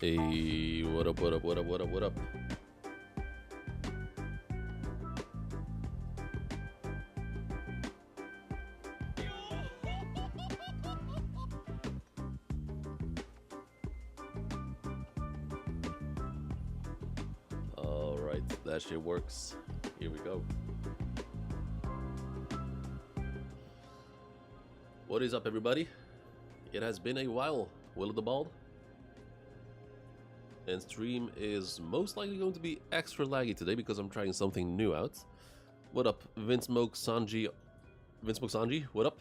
Hey, what up, what up, what up, what up, what up? Alright, that shit works. Here we go. What is up, everybody? It has been a while, Will the Bald. And stream is most likely going to be extra laggy today because I'm trying something new out. What up, Vince Smoke Sanji? Vince Smoke Sanji, what up?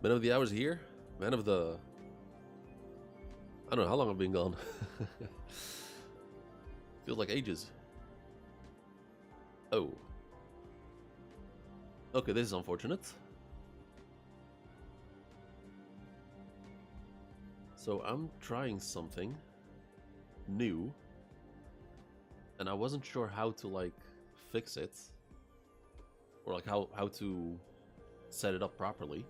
Man of the Hours here. Man of the... I don't know how long I've been gone. Feels like ages. Oh. Okay, this is unfortunate. So I'm trying something new, and I wasn't sure how to like fix it, or like how to set it up properly.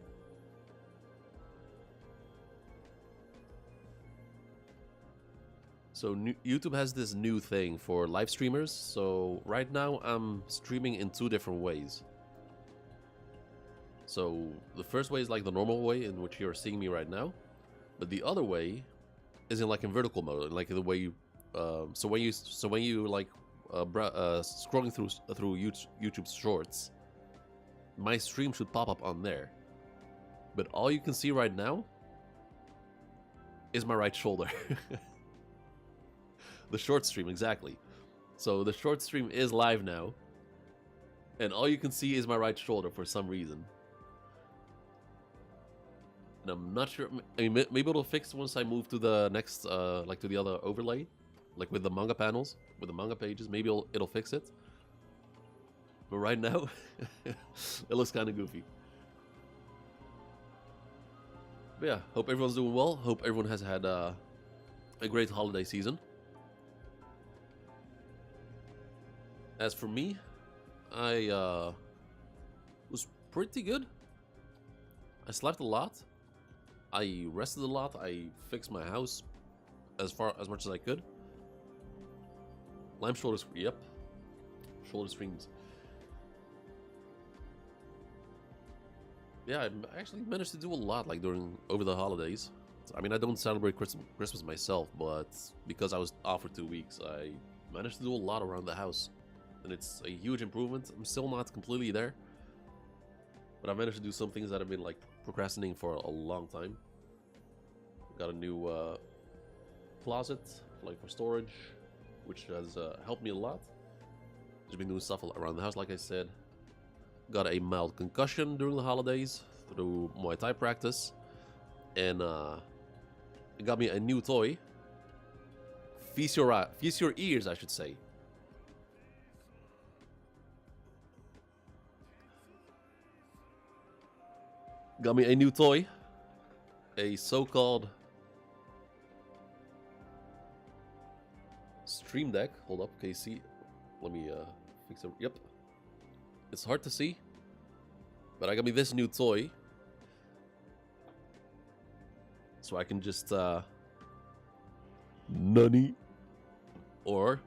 So YouTube has this new thing for live streamers. So right now I'm streaming in two different ways. So the first way is like the normal way in which you're seeing me right now. But the other way is in like in vertical mode, like the way you, so when you like scrolling through YouTube's shorts, my stream should pop up on there. But all you can see right now is my right shoulder. The short stream, exactly. So the short stream is live now, and all you can see is my right shoulder for some reason. And I'm not sure. I mean, maybe it'll fix once I move to the next, like to the other overlay, like with the manga panels, with the manga pages. Maybe it'll fix it. But right now, it looks kind of goofy. But yeah, hope everyone's doing well. Hope everyone has had a great holiday season. As for me, I was pretty good. I slept a lot. I rested a lot. I fixed my house as much as I could. Lime shoulders, yep. Shoulder streams. Yeah, I actually managed to do a lot like over the holidays. I mean, I don't celebrate Christmas myself, but because I was off for 2 weeks, I managed to do a lot around the house. And it's a huge improvement. I'm still not completely there, but I managed to do some things that I've been like procrastinating for a long time. Got a new closet like for storage, which has helped me a lot. Just been doing stuff around the house, like I said. Got a mild concussion during the holidays through Muay Thai practice, and it got me a new toy. Feast your ears, I should say. Got me a new toy, a so-called stream deck. Hold up, can you see? Let me fix it. Yep, it's hard to see, but I got me this new toy, so I can just nani or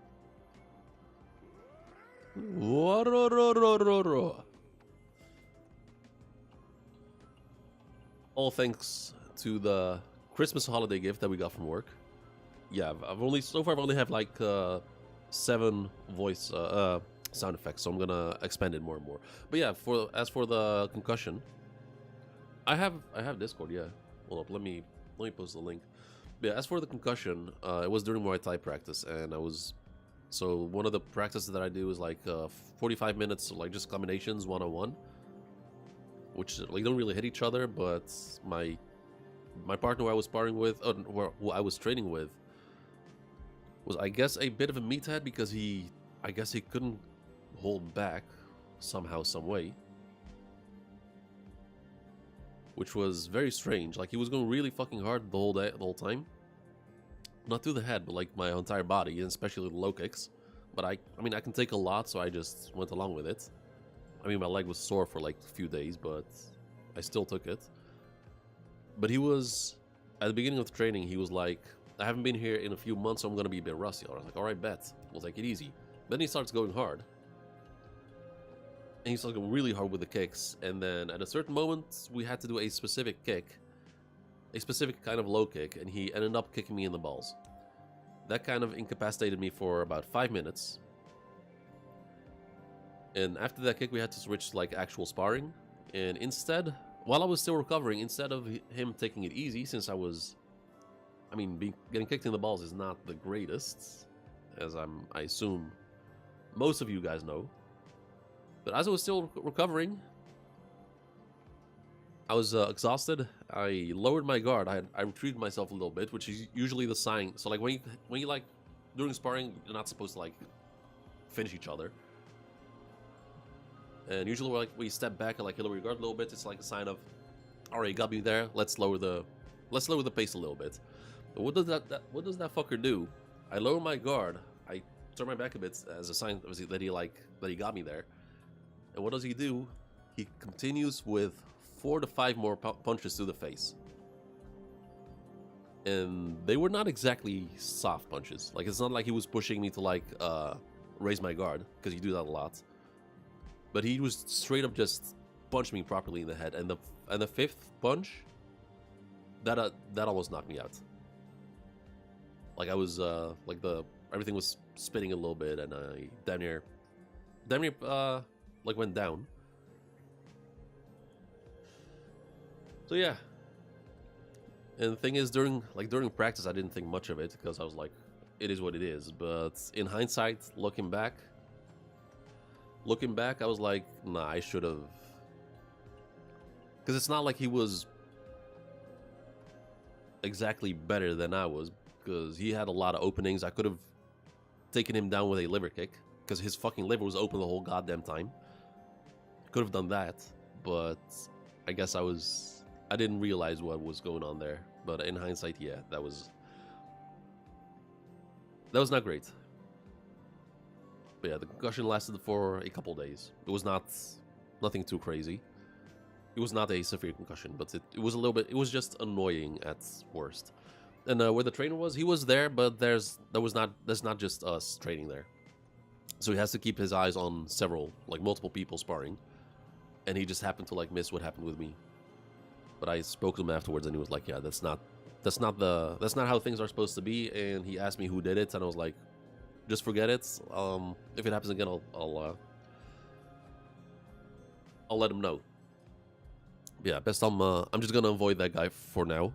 all thanks to the Christmas holiday gift that we got from work. Yeah, so far I've only had like 7 voice sound effects, so I'm gonna expand it more and more. But yeah, as for the concussion, I have Discord. Yeah, hold up, let me post the link. But yeah, as for the concussion, it was during Muay Thai practice, and so one of the practices that I do is like 45 minutes, like just combinations 1-on-1. Which like don't really hit each other, but my partner who I was sparring with, who I was training with, was I guess a bit of a meathead because I guess he couldn't hold back somehow, some way, which was very strange. Like he was going really fucking hard the whole time, not to the head, but like my entire body, and especially the low kicks. But I mean I can take a lot, so I just went along with it. I mean, my leg was sore for like a few days, but I still took it. But he was at the beginning of the training, he was like, I haven't been here in a few months, so I'm going to be a bit rusty. I was like, alright, bet. We'll take it easy. Then he starts going hard. And he starts going really hard with the kicks. And then at a certain moment, we had to do a specific kick. A specific kind of low kick. And he ended up kicking me in the balls. That kind of incapacitated me for about 5 minutes. And after that kick, we had to switch like actual sparring. And instead, while I was still recovering, instead of him taking it easy, since I was... I mean, getting kicked in the balls is not the greatest, as I assume most of you guys know. But as I was still recovering, I was exhausted. I lowered my guard. I retreated myself a little bit, which is usually the sign. So like when you like during sparring, you're not supposed to like finish each other. And usually like when you step back and like you lower your guard a little bit, it's like a sign of, all right, you got me there. Let's lower the pace a little bit. But what does that fucker do? I lower my guard. I turn my back a bit as a sign that he got me there. And what does he do? He continues with 4 to 5 more punches to the face. And they were not exactly soft punches. Like, it's not like he was pushing me to like raise my guard, because you do that a lot. But he was straight up just punched me properly in the head. And the 5th punch, that almost knocked me out. Like I was everything was spinning a little bit, and I damn near like went down. So yeah. And the thing is, during practice, I didn't think much of it, because I was like, it is what it is. But in hindsight, looking back, I was like, nah, I should have. Because it's not like he was exactly better than I was, because he had a lot of openings. I could have taken him down with a liver kick, because his fucking liver was open the whole goddamn time. Could have done that, but I guess I didn't realize what was going on there. But in hindsight, yeah, that was not great. But yeah, the concussion lasted for a couple days. It was nothing too crazy. It was not a severe concussion, but it was a little bit. It was just annoying at worst. And where the trainer was, he was there, but there's not just us training there. So he has to keep his eyes on multiple people sparring, and he just happened to like miss what happened with me. But I spoke to him afterwards, and he was like, "Yeah, that's not how things are supposed to be." And he asked me who did it, and I was like, "Just forget it. If it happens again, I'll let him know." Yeah, best I'm just gonna avoid that guy for now,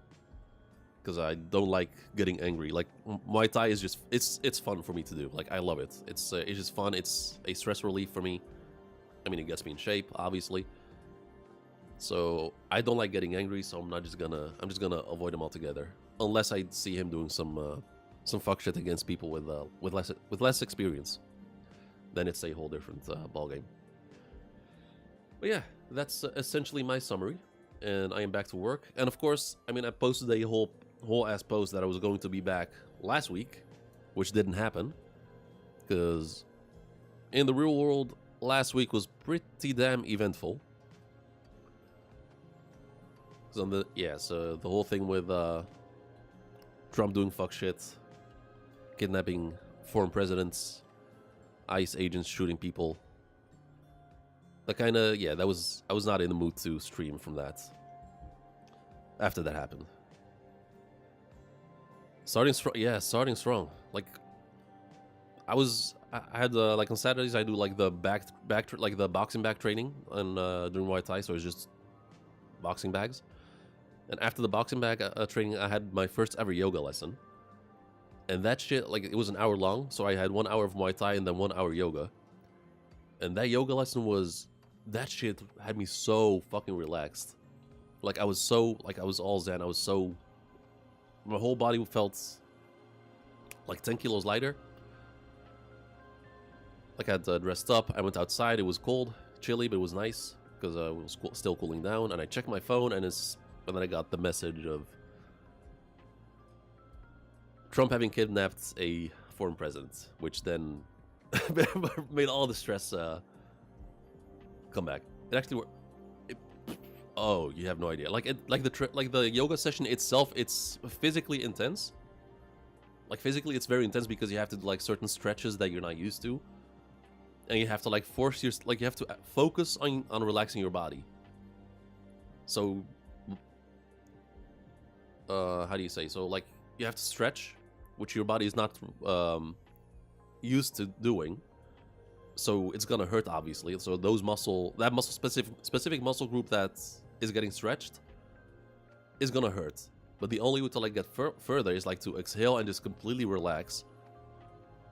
because I don't like getting angry. Like, Muay Thai is just it's fun for me to do. Like, I love it. It's just fun. It's a stress relief for me. I mean, it gets me in shape, obviously. So I don't like getting angry. So I'm just gonna avoid him altogether, unless I see him doing some fuck shit against people with less experience. Then it's a whole different ball game. But yeah, that's essentially my summary, and I am back to work. And of course, I mean, I posted a whole ass post that I was going to be back last week, which didn't happen, because in the real world, last week was pretty damn eventful. So the whole thing with Trump doing fuck shit, kidnapping foreign presidents, ICE agents shooting people. That kind of, yeah, I was not in the mood to stream from that after that happened. Starting strong. Like, I had like on Saturdays I do like the the boxing bag training, and during Muay Thai, so it's just boxing bags. And after the boxing bag training, I had my first ever yoga lesson, and that shit, like, it was an hour long. So I had 1 hour of Muay Thai and then 1 hour yoga, and that yoga lesson that shit had me so fucking relaxed. Like, I was all zen. My whole body felt like 10 kilos lighter. Like, I had dressed up. I went outside. It was cold, chilly, but it was nice, because it was still cooling down. And I checked my phone, and then I got the message of Trump having kidnapped a foreign president, which then made all the stress come back. It actually worked. Oh, you have no idea. Like like the yoga session itself, it's physically intense. Like physically, it's very intense because you have to do like certain stretches that you're not used to, and you have to like you have to focus on relaxing your body. So, how do you say? So like you have to stretch, which your body is not used to doing. So it's gonna hurt, obviously. So that muscle specific muscle group that is getting stretched is gonna hurt. But the only way to like get further is like to exhale and just completely relax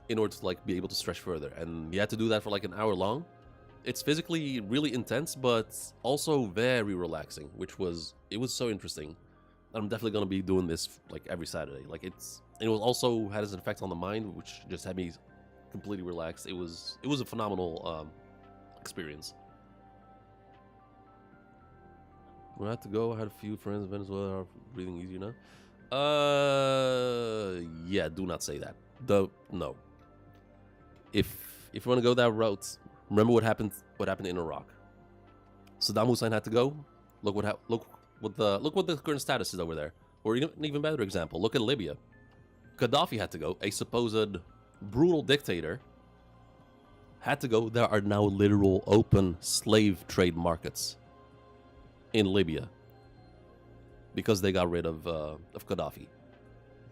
in order to like be able to stretch further. And you had to do that for like an hour long. It's physically really intense, but also very relaxing, it was so interesting. I'm definitely gonna be doing this like every Saturday. Like it was also had an effect on the mind, which just had me completely relaxed. It was a phenomenal experience. When I had to go, I had a few friends in Venezuela are breathing easier now. Yeah, do not say that. No. If you want to go that route, remember what happened in Iraq. Saddam Hussein had to go. Look what the current status is over there. Or an even better example, look at Libya. Gaddafi had to go, a supposed brutal dictator had to go. There are now literal open slave trade markets in Libya because they got rid of Gaddafi.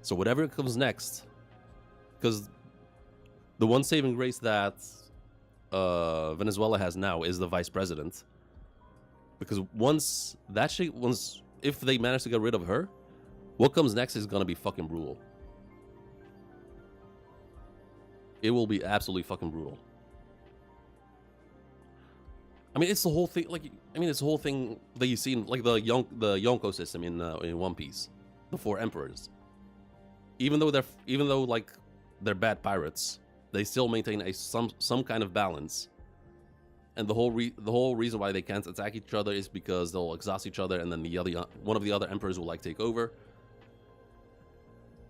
So whatever comes next, because the one saving grace that Venezuela has now is the vice president. Because if they manage to get rid of her, what comes next is gonna be fucking brutal. It will be absolutely fucking brutal. I mean, it's the whole thing. It's the whole thing that you see in like the Yonko system in One Piece, the four emperors. Even though like they're bad pirates, they still maintain some kind of balance. And the whole reason why they can't attack each other is because they'll exhaust each other, and then one of the other emperors will like take over,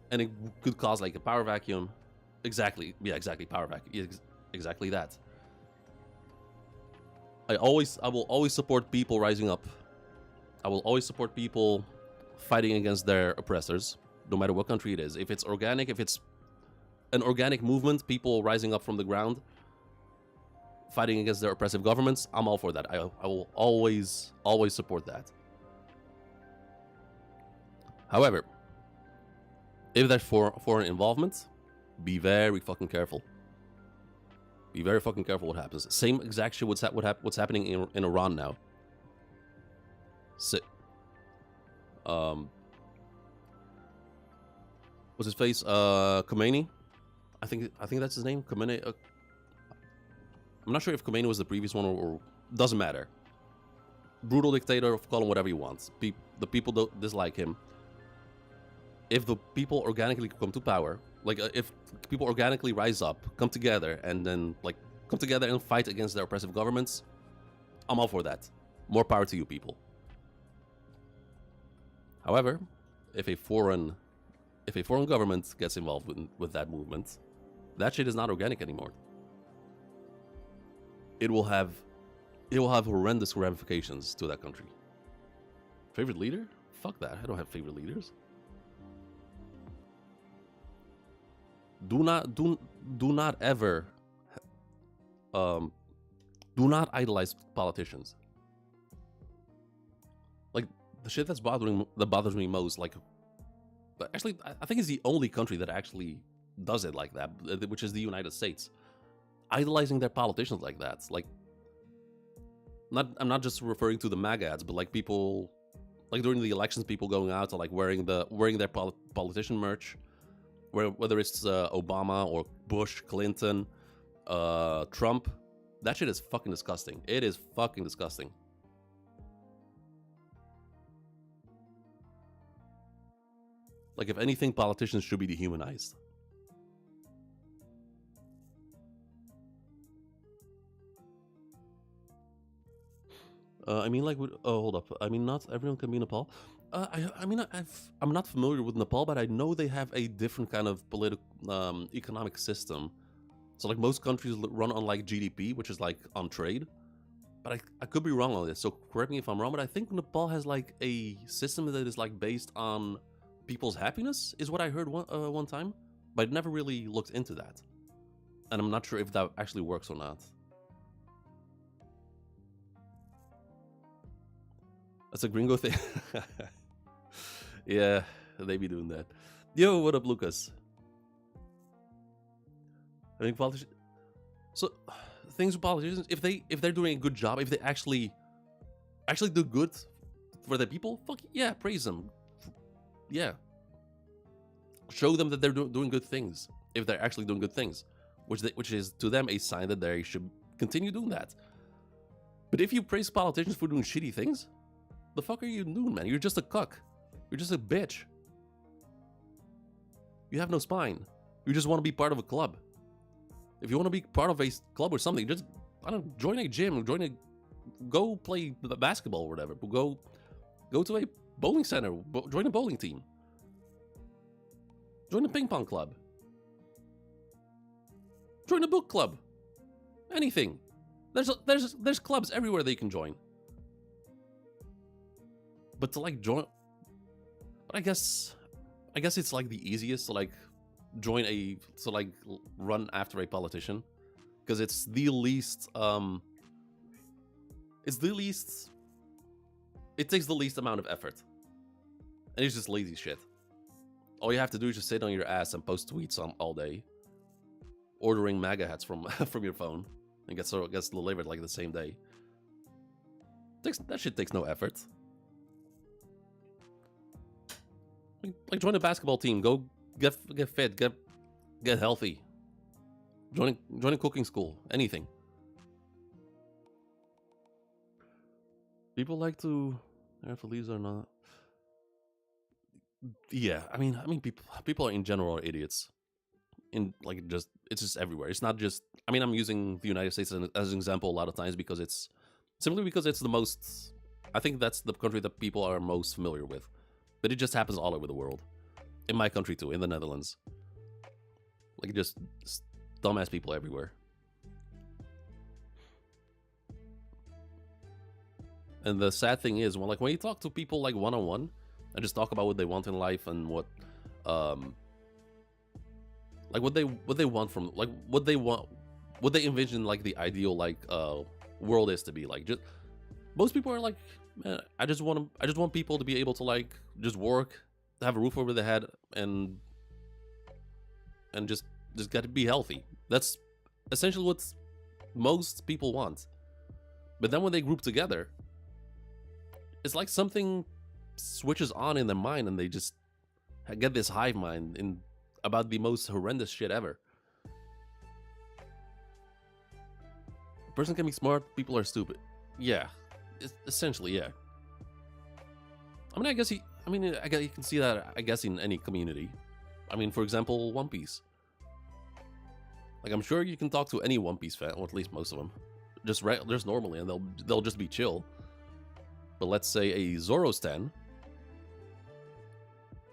and it could cause like a power vacuum. Exactly, power vacuum. Exactly that. I will always support people rising up. I will always support people fighting against their oppressors, no matter what country it is. If it's organic, if it's an organic movement, people rising up from the ground, fighting against their oppressive governments, I'm all for that. I will always support that. However, if there's foreign involvement, be very fucking careful. Be very fucking careful what happens. Same exact shit what's happening in Iran now. What's his face? Khomeini? I think that's his name. Khomeini. I'm not sure if Khomeini was the previous one or doesn't matter. Brutal dictator, call him whatever you want. The people don't dislike him. If the people organically come to power, like if people organically rise up, come together and fight against their oppressive governments, I'm all for that. More power to you people. However, if a foreign government gets involved with that movement, that shit is not organic anymore. It will have horrendous ramifications to that country. Favorite leader? Fuck that. I don't have favorite leaders. Do not ever do not idolize politicians. Like the shit that bothers me most, like actually I think it's the only country that actually does it like that, which is the United States. Idolizing their politicians like that. Like I'm not just referring to the MAGA ads, but like people like during the elections, people going out to like wearing their politician merch. Whether it's Obama or Bush, Clinton, Trump, that shit is fucking disgusting. It is fucking disgusting. Like, if anything, politicians should be dehumanized. Hold up. I mean, not everyone can be Nepal. I'm not familiar with Nepal, but I know they have a different kind of economic system. So, like, most countries run on, like, GDP, which is, like, on trade. but I could be wrong on this, so correct me if I'm wrong, but I think Nepal has like a system that is like based on people's happiness, is what I heard one time, but I never really looked into that. And I'm not sure if that actually works or not. That's a gringo thing. Yeah, they be doing that. Yo, what up, Lucas? I think politicians. So, things with politicians, if they're doing a good job, if they actually do good for the people, fuck yeah, praise them. Yeah, show them that they're doing good things. If they're actually doing good things, which is to them a sign that they should continue doing that. But if you praise politicians for doing shitty things, the fuck are you doing, man? You're just a cuck. You're just a bitch. You have no spine. You just want to be part of a club. If you want to be part of a club or something, just, I don't know, join a gym, go play basketball or whatever. Go to a bowling center, join a bowling team. Join a ping pong club. Join a book club. Anything. There's clubs everywhere they can join. But to like join, but I guess it's like the easiest to like join run after a politician, because it's the least it takes the least amount of effort, and it's just lazy shit. All you have to do is just sit on your ass and post tweets all day, ordering MAGA hats from your phone, and gets delivered like the same day. That shit takes no effort. Like join a basketball team, go get fit, get healthy. Join a cooking school, anything. People like to leave or not. Yeah, I mean people in general are idiots. It's just everywhere. It's not just, I mean, I'm using the United States as an example a lot of times because it's the most, I think that's the country that people are most familiar with. But it just happens all over the world. In my country too, in the Netherlands. Like, just dumbass people everywhere. And the sad thing is, when you talk to people like one-on-one, and just talk about what they want in life and what they want from, like, what they envision, like, the ideal, like, world is to be like. Just most people are like, man, I just want people to be able to, like, just work, have a roof over their head, and just got to be healthy. That's essentially what most people want. But then when they group together, it's like something switches on in their mind, and they just get this hive mind about the most horrendous shit ever. A person can be smart, people are stupid. Yeah. Essentially, yeah. I mean, I guess you can see that, I guess, in any community. I mean, for example, One Piece. Like, I'm sure you can talk to any One Piece fan, or at least most of them, just normally, and they'll just be chill. But let's say a Zoro stan.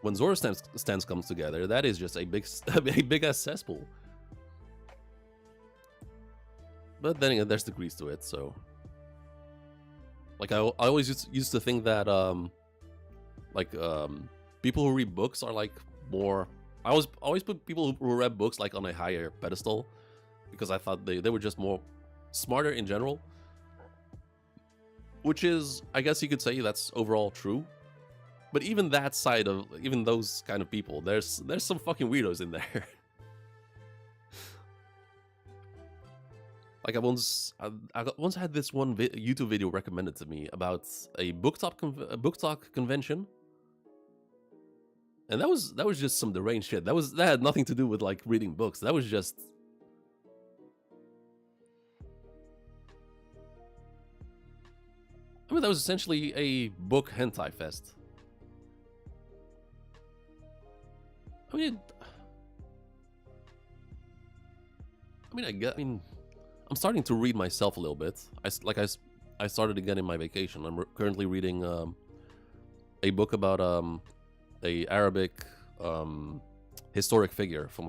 When Zoro stans comes together, that is just a big ass cesspool. But then again, there's degrees to it, so. Like, I always used to think that people who read books are like more. I always put people who read books like on a higher pedestal, because I thought they were just more smarter in general. Which is, I guess you could say, that's overall true. But even that side of, even those kind of people, there's some fucking weirdos in there. Like, I once had this one YouTube video recommended to me about a book talk convention, and that was just some deranged shit. That had nothing to do with, like, reading books. That was just. I mean, that was essentially a book hentai fest. I mean, I'm starting to read myself a little bit. I started again in my vacation. I'm currently reading a book about a Arabic historic figure from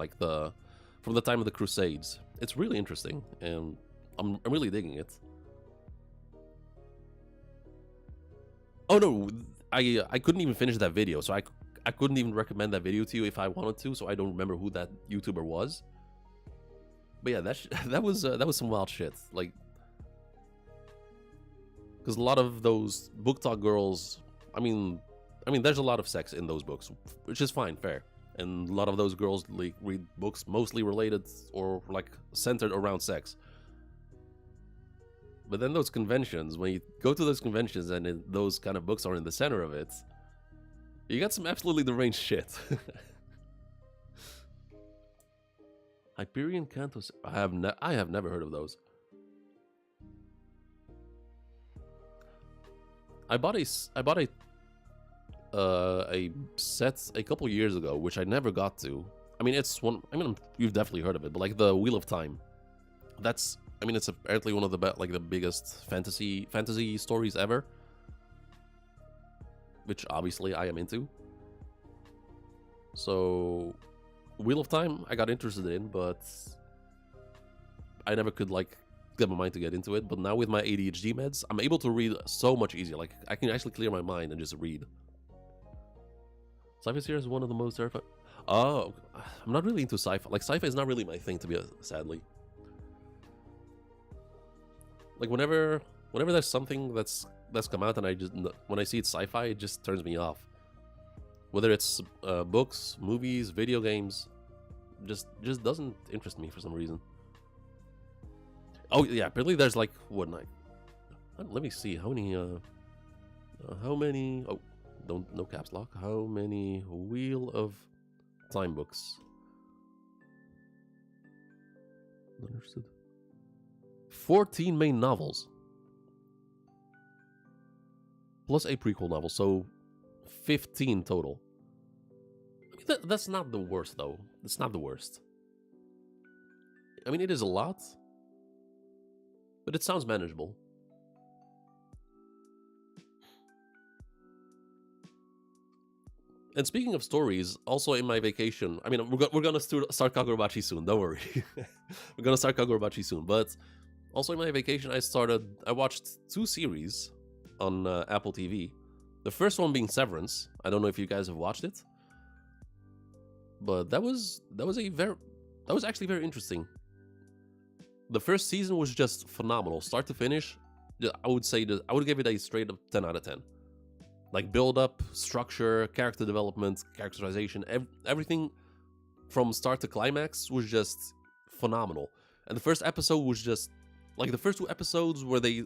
from the time of the Crusades. It's really interesting, and I'm really digging it. Oh no, I couldn't even finish that video, so I couldn't even recommend that video to you if I wanted to. So I don't remember who that YouTuber was. But yeah, that was some wild shit. Like, because a lot of those book talk girls, I mean, there's a lot of sex in those books, which is fine, fair. And a lot of those girls like read books mostly related or like centered around sex. But then those conventions, when you go to those conventions and those kind of books are in the center of it, you got some absolutely deranged shit. Hyperion Cantos. I have never heard of those. I bought a set a couple years ago, which I never got to. I mean, it's one. I mean, you've definitely heard of it, but like the Wheel of Time. That's. I mean, it's apparently one of the biggest fantasy stories ever, which obviously I am into. So, Wheel of Time, I got interested in, but I never could like get my mind to get into it. But now with my ADHD meds, I'm able to read so much easier. Like I can actually clear my mind and just read. Sci-fi series is one of the most terrifying. Oh, I'm not really into sci-fi. Like sci-fi is not really my thing, to be sadly. Like whenever there's something that's come out and when I see it's sci-fi, it just turns me off. Whether it's books, movies, video games, just doesn't interest me for some reason. Oh yeah, apparently there's like what night? Let me see how many. Oh, no caps lock. How many Wheel of Time books? Not interested. 14 main novels. Plus a prequel novel, so 15 total. I mean, that's not the worst, though. It's not the worst. I mean, it is a lot, but it sounds manageable. And speaking of stories, also in my vacation, I mean, we're gonna start Kagurabachi soon, don't worry. We're gonna start Kagurabachi soon, but also in my vacation, I watched 2 series on Apple TV. The first one being Severance. I don't know if you guys have watched it, but that was actually very interesting. The first season was just phenomenal, start to finish. I would give it a straight up 10 out of 10. Like build up, structure, character development, characterization, everything from start to climax was just phenomenal. And the first episode was just like the first 2 episodes where they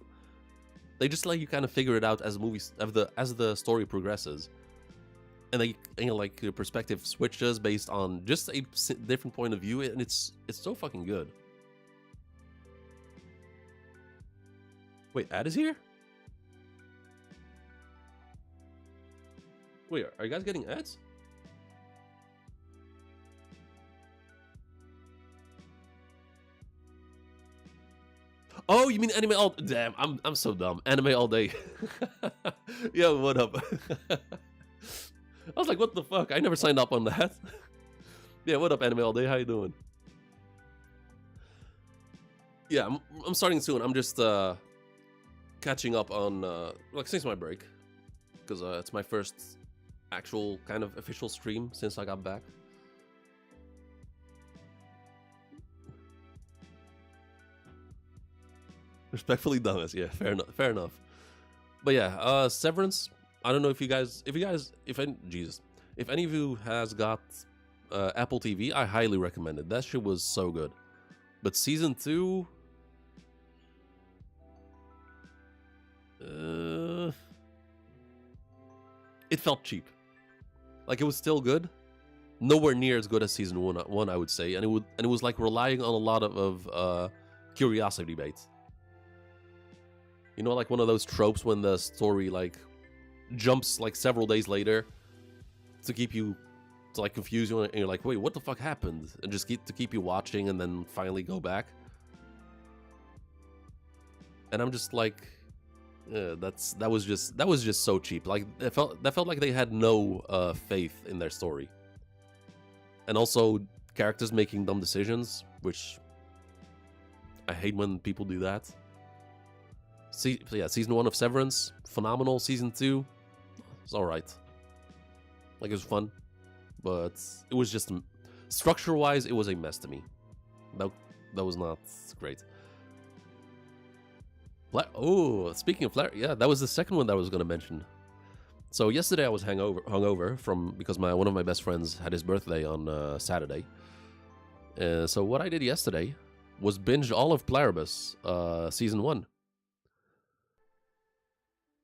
just let you kind of figure it out as the story progresses, and like your perspective switches based on just a different point of view, and it's so fucking good. Wait, Ad is here? Wait, are you guys getting ads? Oh, you mean anime all... Damn, I'm so dumb. Anime all day. Yo, what up? I was like, what the fuck? I never signed up on that. Yeah, what up, anime all day? How you doing? Yeah, I'm starting soon. I'm just catching up on like since my break, because it's my first actual kind of official stream since I got back. Respectfully, dumbass. Yeah, fair enough. But yeah, Severance. I don't know if any of you has got Apple TV, I highly recommend it. That shit was so good. But season 2, it felt cheap. Like it was still good, nowhere near as good as season one, I would say, and it was like relying on a lot of curiosity bait. You know, like one of those tropes when the story like jumps like several days later to like confuse you, and you're like, wait, what the fuck happened? And just to keep you watching, and then finally go back. And I'm just like, yeah, that was just so cheap. Like that felt like they had no faith in their story, and also characters making dumb decisions, which I hate when people do that. Yeah, season 1 of Severance, phenomenal. Season 2, It's all right. Like it was fun, but it was just structure-wise, it was a mess to me. That was not great. Speaking of Flare, yeah, that was the second one that I was gonna mention. So yesterday I was hungover from because one of my best friends had his birthday on Saturday. So what I did yesterday was binge all of Pluribus season 1.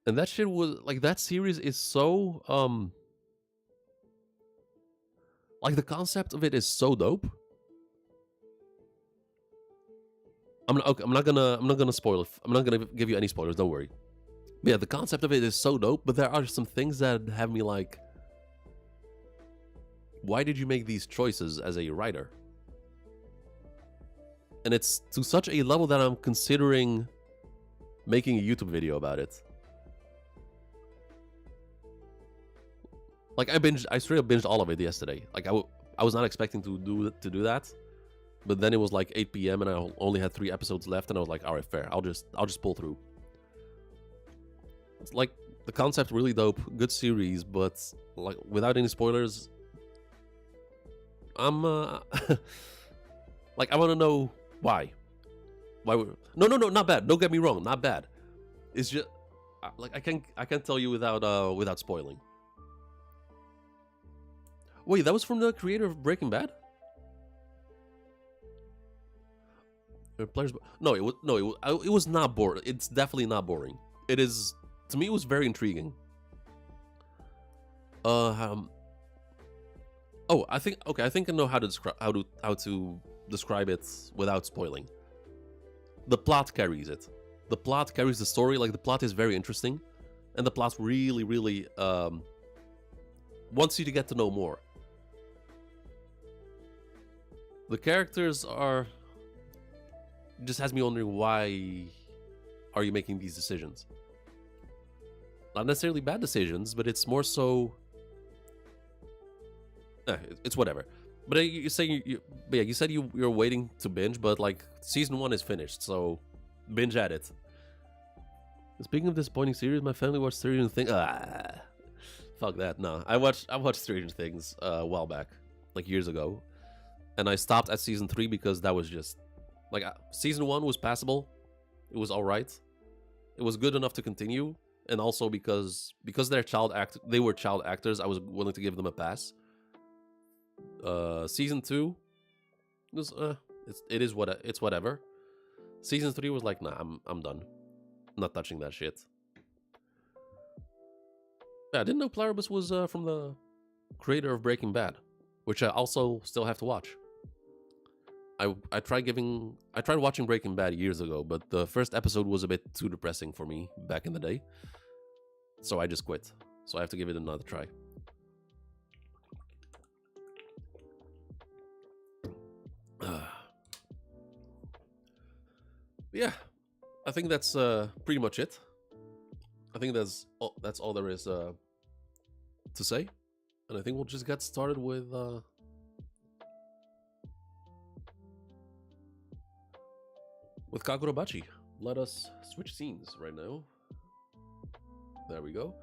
And that shit was like that series is so like the concept of it is so dope. I'm not gonna spoil it. I'm not gonna give you any spoilers. Don't worry. But yeah, the concept of it is so dope. But there are some things that have me like, why did you make these choices as a writer? And it's to such a level that I'm considering making a YouTube video about it. Like I straight up binged all of it yesterday. Like I was not expecting to do that. But then it was like 8 p.m. and I only had 3 episodes left, and I was like, all right, fair. I'll just pull through. It's like the concept really dope, good series, but like without any spoilers, I'm like I want to know why. No, not bad. Don't get me wrong, not bad. It's just like I can't tell you without spoiling. Wait, that was from the creator of Breaking Bad? It was not boring. It's definitely not boring. It is, to me, it was very intriguing. I think I know how to describe it without spoiling. The plot carries it. The plot carries the story. Like the plot is very interesting, and the plot really wants you to get to know more. The characters are. Just has me wondering, why are you making these decisions? Not necessarily bad decisions, but it's more so it's whatever. But you say you said you're waiting to binge, but like season 1 is finished, so binge at it. Speaking of disappointing series, my family watched Stranger Things. Fuck that. No, I watched Stranger Things a while back, like years ago, and I stopped at season 3 because that was just like season 1 was passable. It was all right. It was good enough to continue, and also because they were child actors, I was willing to give them a pass. Season 2 was it's whatever. Season 3 was like, nah, I'm done. I'm not touching that shit. Yeah, I didn't know Pluribus was from the creator of Breaking Bad, which I also still have to watch. I tried watching Breaking Bad years ago, but the first episode was a bit too depressing for me back in the day. So I just quit. So I have to give it another try. Yeah, I think that's pretty much it. I think that's all there is to say. And I think we'll just get started with Kagurabachi. Let us switch scenes right now. There we go.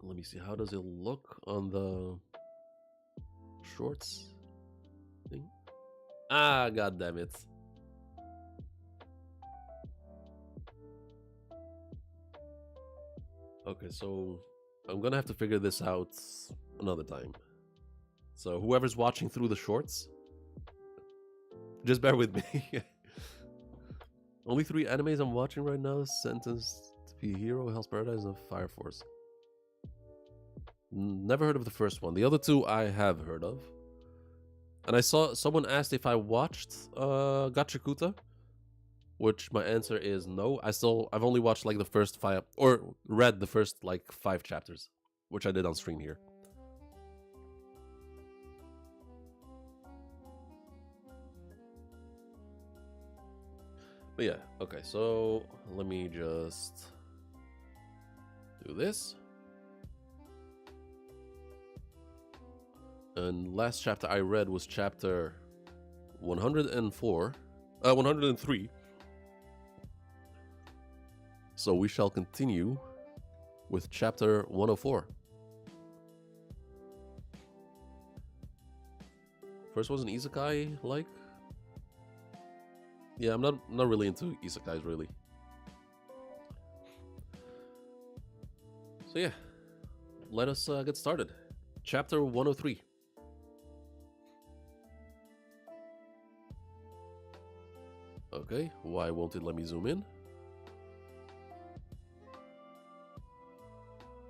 Let me see, how does it look on the shorts thing? Ah, god damn it. Okay, so I'm gonna have to figure this out another time. So whoever's watching through the shorts, just bear with me. Only 3 animes I'm watching right now: Sentenced to be a Hero, Hell's Paradise, and Fire Force. Never heard of the first one. The other 2 I have heard of. And I saw someone asked if I watched Gachakuta, which my answer is no. I've only watched like the first 5, or read the first like 5 chapters, which I did on stream here. But yeah, okay, so let me just do this. And last chapter I read was chapter 103. So we shall continue with chapter 104. First one's an isekai, like? Yeah, I'm not really into isekais, really. So yeah, let us get started. Chapter 103. Okay, why won't it let me zoom in?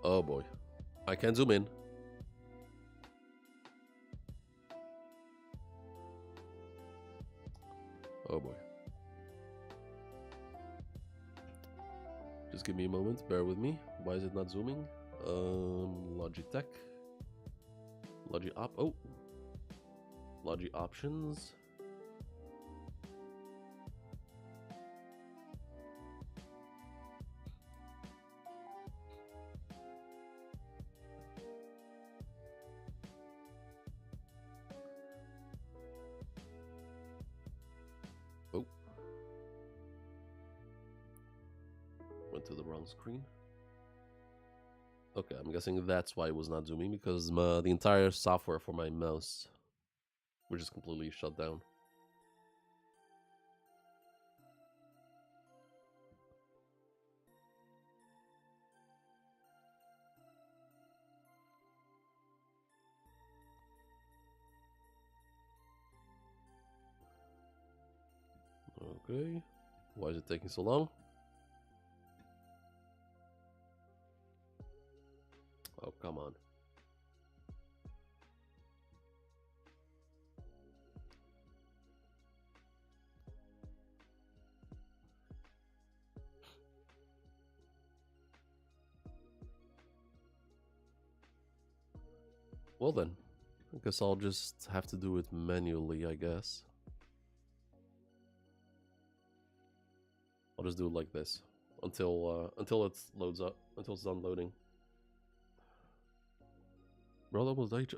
Oh boy, I can't zoom in. Oh boy. Just give me a moment, bear with me. Why is it not zooming? Logitech. Logi options. Oh. Went to the wrong screen. Okay, I'm guessing that's why it was not zooming, because the entire software for my mouse was just completely shut down. Okay, why is it taking so long? Oh, come on. Well then, I guess I'll just have to do it manually, I guess. I'll just do it like this until it loads up, until it's done loading. Bro, that was like...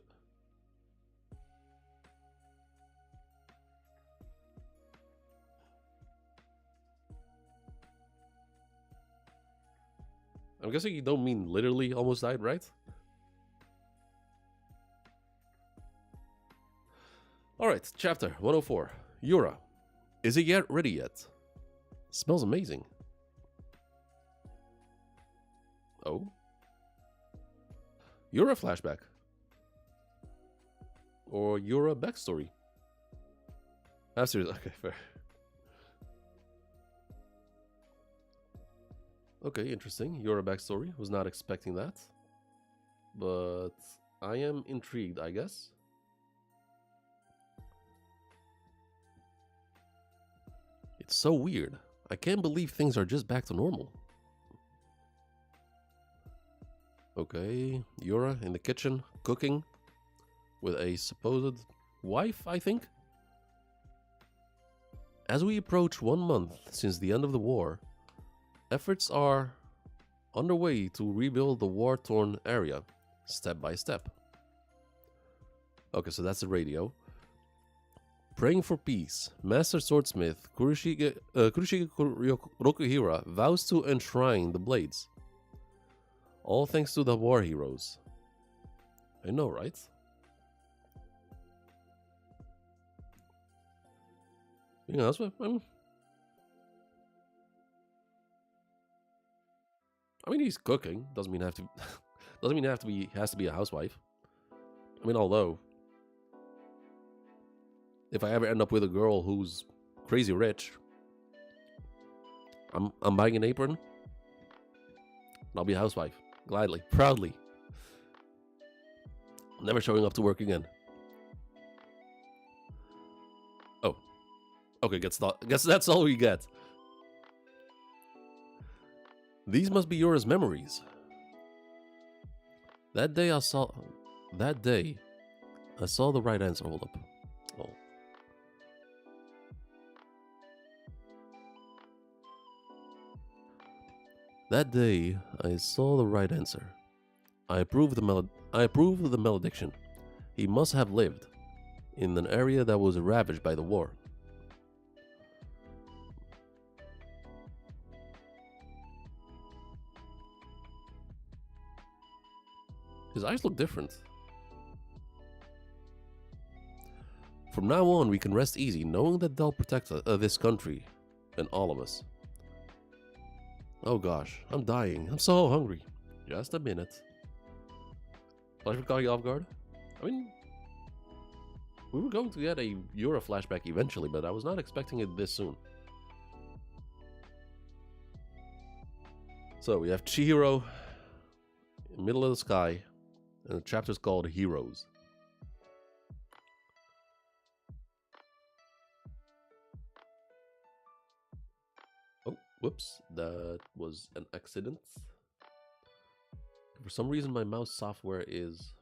I'm guessing you don't mean literally almost died, right? Alright, chapter 104. Yura. Is it yet ready yet? Smells amazing. Oh? Yura flashback. Or Yura backstory. Seriously, okay, fair. Okay, interesting. Yura backstory. Was not expecting that. But I am intrigued, I guess. It's so weird. I can't believe things are just back to normal. Okay, Yura in the kitchen, cooking, with a supposed wife, I think? As we approach 1 month since the end of the war, efforts are underway to rebuild the war-torn area, step by step. Okay, so that's the radio. Praying for peace, Master Swordsmith Kuroshige Rokuhira vows to enshrine the blades. All thanks to the war heroes. I know, right? You know, I mean, he's cooking. Doesn't mean have to. Doesn't mean has to be a housewife. I mean, although, if I ever end up with a girl who's crazy rich, I'm buying an apron. And I'll be a housewife, gladly, proudly. Never showing up to work again. Oh, okay. Guess that's all we get. These must be Yura's memories. That day I saw the right answer. Hold up. Oh. That day I saw the right answer. I approve the malediction. He must have lived in an area that was ravaged by the war. His eyes look different. From now on, we can rest easy, knowing that they'll protect this country and all of us. Oh gosh, I'm dying. I'm so hungry. Just a minute. Flashback caught you off guard? I mean, we were going to get a Yura flashback eventually, but I was not expecting it this soon. So we have Chihiro in the middle of the sky, and the chapter's called Heroes. Oh, whoops, that was an accident. For some reason, my mouse software is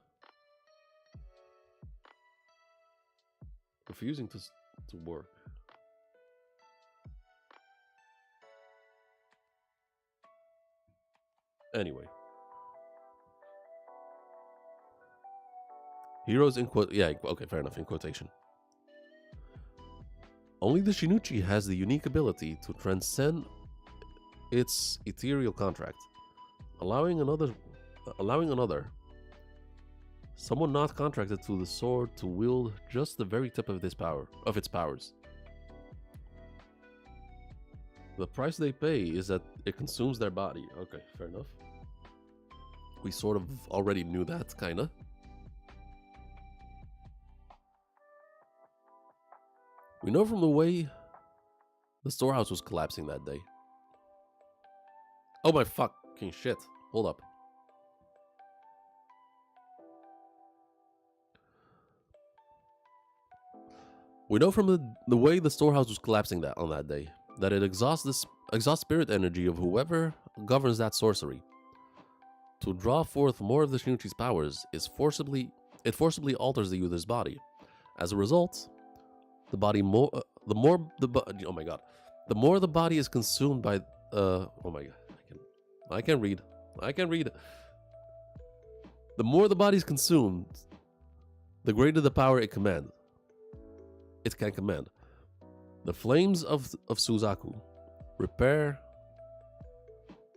refusing to work. Anyway. Heroes in quote. Yeah, okay, fair enough, in quotation. Only the Shinichi has the unique ability to transcend its ethereal contract, allowing another, someone not contracted to the sword, to wield just the very tip of its powers. The price they pay is that it consumes their body. Okay, fair enough. We sort of already knew that, kinda. We know from the way the storehouse was collapsing that day. Oh my fucking shit. Hold up. We know from the way the storehouse was collapsing on that day that it exhausts spirit energy of whoever governs that sorcery. To draw forth more of the Shinichi's powers it forcibly alters the user's body. As a result, the more the body is consumed by oh my god, I can read. The more the body is consumed, the greater the power it can command. The flames of Suzaku repair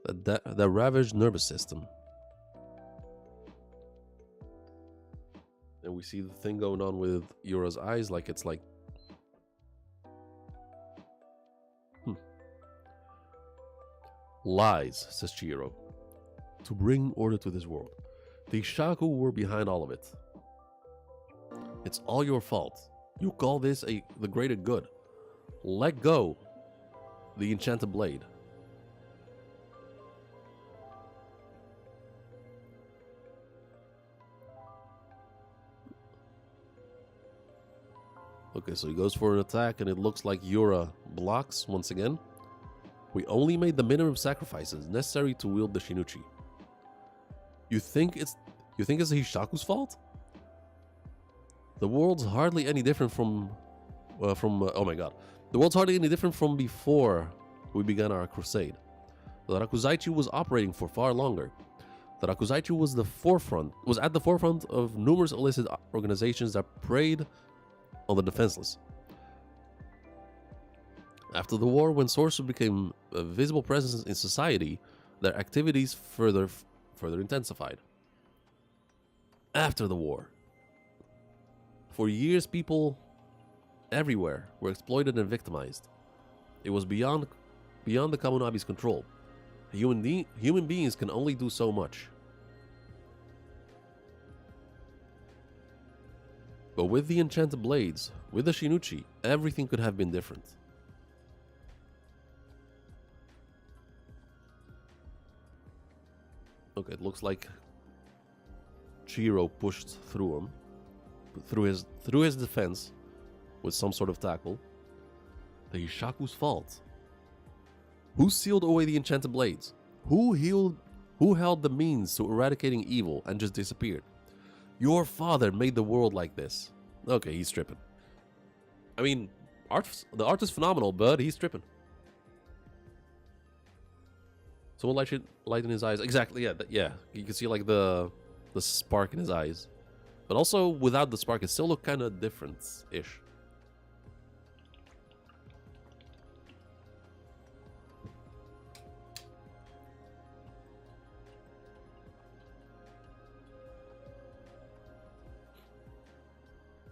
the ravaged nervous system. And we see the thing going on with Yura's eyes, like it's like lies, says Chihiro, to bring order to this world. The Shaku were behind all of it. It's all your fault. You call this the greater good. Let go the enchanted blade. Okay, so he goes for an attack and it looks like Yura blocks once again. We only made the minimum sacrifices necessary to wield the Shinichi. You think it's the Hishaku's fault? The world's hardly any different from oh my god. The world's hardly any different from before we began our crusade. The Rakuzaichi was operating for far longer. The Rakuzaichi was at the forefront of numerous illicit organizations that preyed on the defenseless. After the war, when sorcery became a visible presence in society, their activities further intensified. After the war, for years, people everywhere were exploited and victimized. It was beyond the Kamunabi's control. Human beings can only do so much. But with the enchanted blades, with the Shinichi, everything could have been different. Okay, it looks like Chihiro pushed through him, through his defense, with some sort of tackle. The Hishaku's fault. Who sealed away the enchanted blades? Who held the means to eradicating evil and just disappeared? Your father made the world like this. Okay, he's tripping. I mean, the art is phenomenal, but he's tripping. Someone light in his eyes. Exactly, yeah. You can see like the spark in his eyes. But also, without the spark, it still looked kind of different-ish.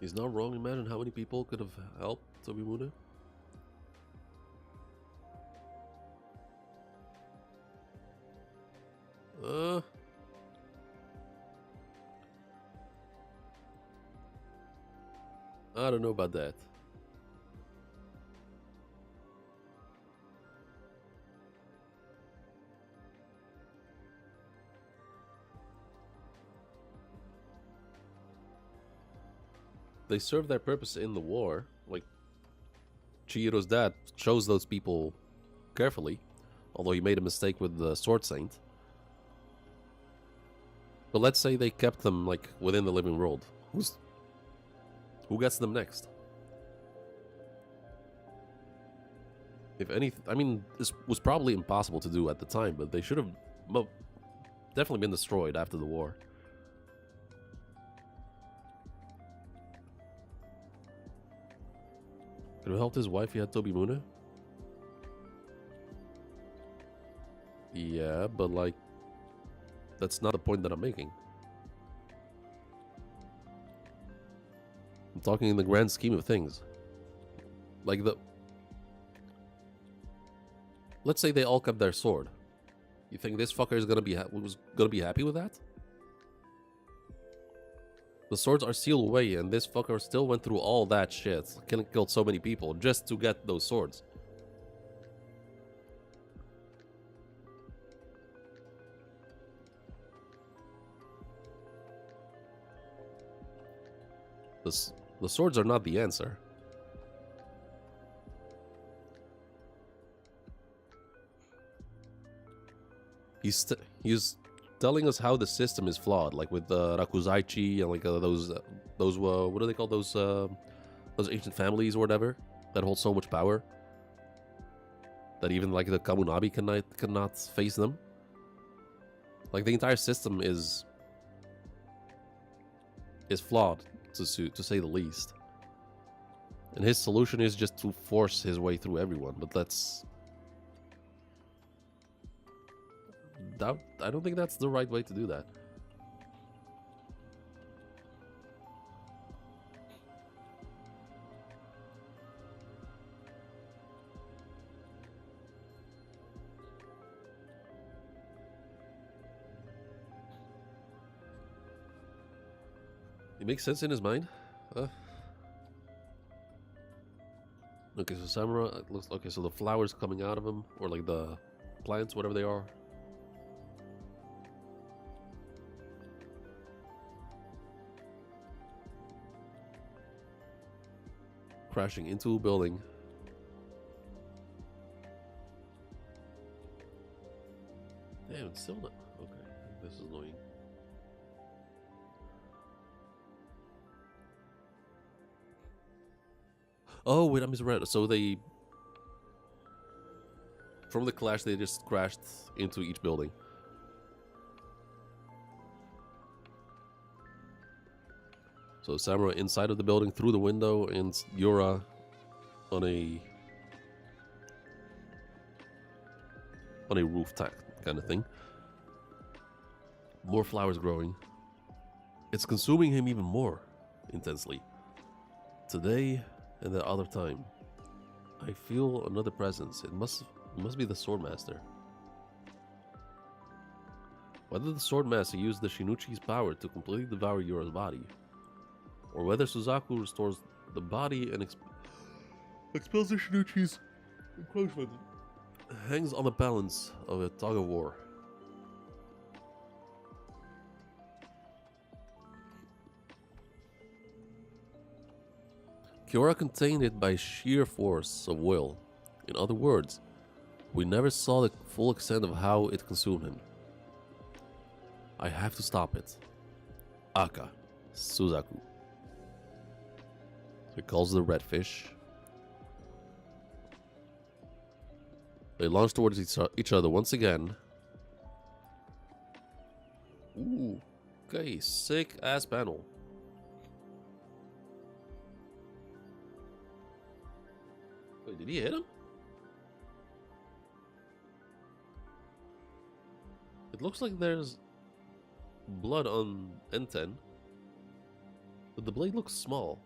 He's not wrong. Imagine how many people could have helped Tobimune. I don't know about that. They served their purpose in the war. Like, Chihiro's dad chose those people carefully, although he made a mistake with the Sword Saint. But let's say they kept them, like, within the living world. Who gets them next? If any... I mean, this was probably impossible to do at the time, but they should have definitely been destroyed after the war. Could have helped his wife, he had Tobimune? Yeah, but like... That's not the point that I'm making. I'm talking in the grand scheme of things. Like the... Let's say they all kept their sword. You think this fucker is gonna be happy with that? The swords are sealed away, and this fucker still went through all that shit, killed so many people just to get those swords. The swords are not the answer. He's telling us how the system is flawed, like with Rakuzaichi and like those what do they call those ancient families or whatever that hold so much power that even like the Kamunabi cannot face them. Like the entire system is flawed to say the least. And his solution is just to force his way through everyone, but that's... I don't think that's the right way to do that. It makes sense in his mind. Okay, so Samura, it looks okay. So the flowers coming out of him, or like the plants, whatever they are. Crashing into a building. Damn, it's still not. Okay, this is annoying. Oh, wait, I misread. So they... From the clash, they just crashed into each building. So Samura inside of the building through the window, and Yura on a roof kind of thing. More flowers growing. It's consuming him even more intensely. Today and the other time, I feel another presence. It must be the Swordmaster. Whether the Swordmaster used the Shinuchi's power to completely devour Yura's body, or whether Suzaku restores the body and expels the Shinuchi's encroachment, hangs on the balance of a tug of war. Kiora contained it by sheer force of will. In other words, we never saw the full extent of how it consumed him. I have to stop it. Aka, Suzaku. He calls the redfish. They launch towards each other once again. Ooh, okay, sick ass panel. Wait, did he hit him? It looks like there's blood on N10, but the blade looks small.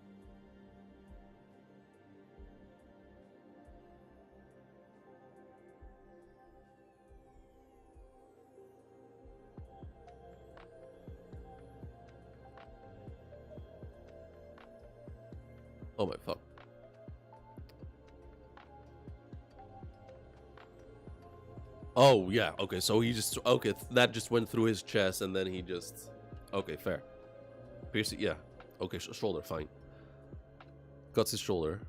Oh my fuck. Oh yeah, okay, so he just that just went through his chest and then he just okay, fair. Pierce, yeah. Okay, shoulder, fine. Cuts his shoulder.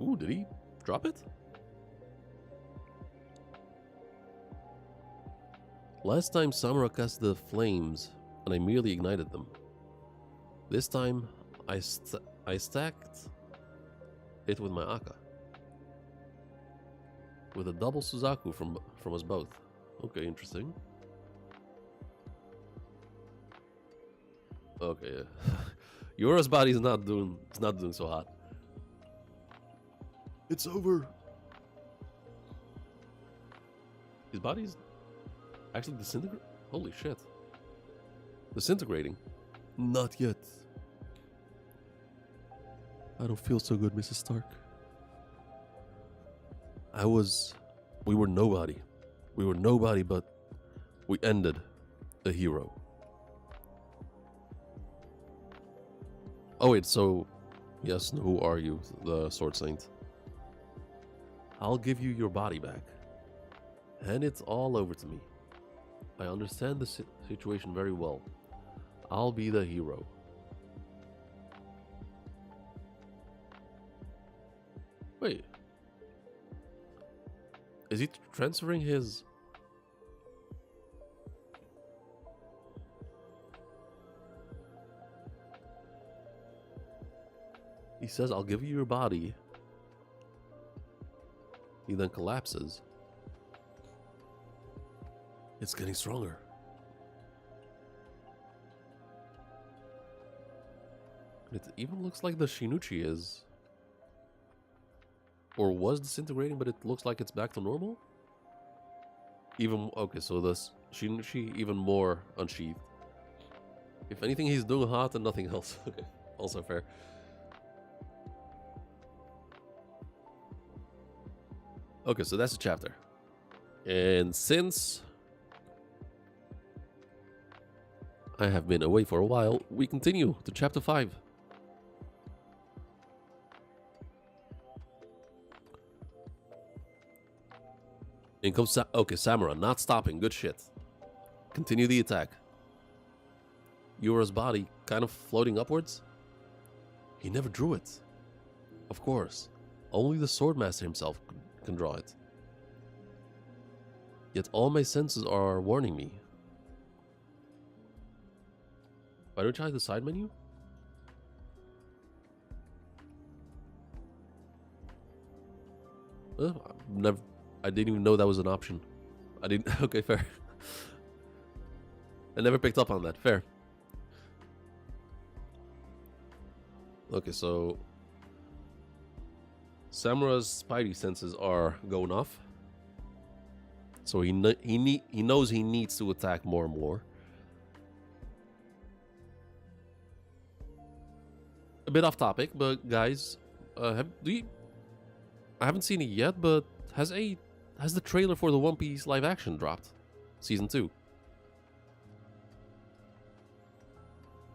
Ooh, did he drop it? Last time Samura cast the flames and I merely ignited them. This time I stacked it with my Aka. With a double Suzaku from us both. Okay, interesting. Okay, Yora's body is not doing so hot. It's over. His body's actually disintegrating. Holy shit. Disintegrating. Not yet. I don't feel so good, Mrs. Stark. We were nobody. We were nobody, but we ended a hero. Oh wait, so yes, who are you, the Sword Saint? I'll give you your body back. Hand it all over to me. I understand the situation very well. I'll be the hero. Wait. Is he transferring his... He says, I'll give you your body. He then collapses. It's getting stronger. It even looks like the Shinichi is... Or was disintegrating, but it looks like it's back to normal? Even... Okay, so the Shinichi even more unsheathed. If anything, he's doing hot and nothing else. Okay, also fair. Okay, so that's the chapter. And since I have been away for a while, we continue to chapter 5. In comes okay, Samura, not stopping, good shit. Continue the attack. Yura's body kind of floating upwards. He never drew it. Of course, only the Swordmaster himself can draw it. Yet all my senses are warning me. Why don't you try the side menu? I didn't even know that was an option. I didn't. Okay, fair. I never picked up on that. Fair. Okay, so Samura's spidey senses are going off. So he knows he needs to attack more and more. A bit off topic, but guys, I haven't seen it yet, but has the trailer for the One Piece live action dropped? Season 2.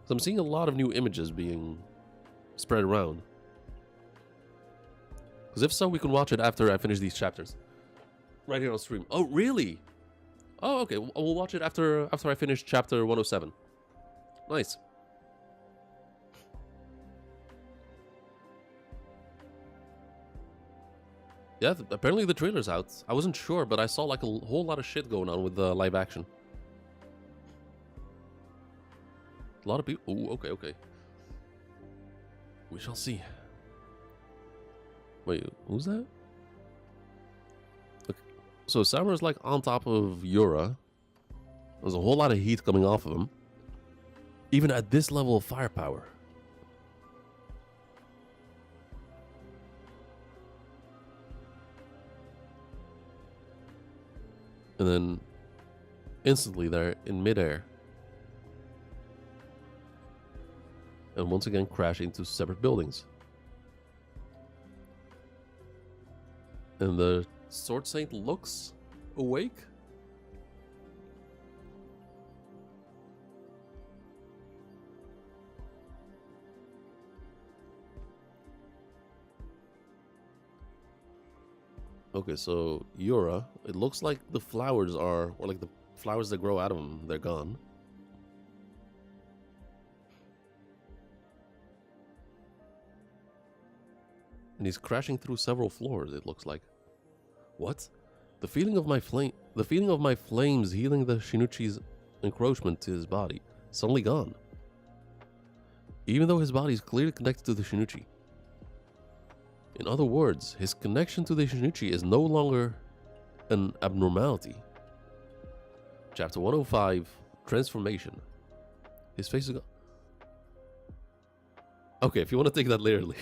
So I'm seeing a lot of new images being spread around. Because if so, we can watch it after I finish these chapters. Right here on stream. Oh, really? Oh, okay. We'll watch it after I finish chapter 107. Nice. Yeah, apparently the trailer's out. I wasn't sure, but I saw like a whole lot of shit going on with the live action. A lot of people... Ooh, okay. We shall see. Wait, who's that? Okay. So Samura's like on top of Yura. There's a whole lot of heat coming off of him. Even at this level of firepower. And then instantly they're in midair. And once again crash into separate buildings. And the Sword Saint looks awake. Okay, so Yura, it looks like the flowers are, or like the flowers that grow out of them, they're gone. And he's crashing through several floors, it looks like. What? The feeling of my flames healing the Shinichi's encroachment to his body, suddenly gone. Even though his body is clearly connected to the Shinichi. In other words, his connection to the Shinichi is no longer an abnormality. Chapter 105, Transformation. His face is gone. Okay, if you want to take that literally.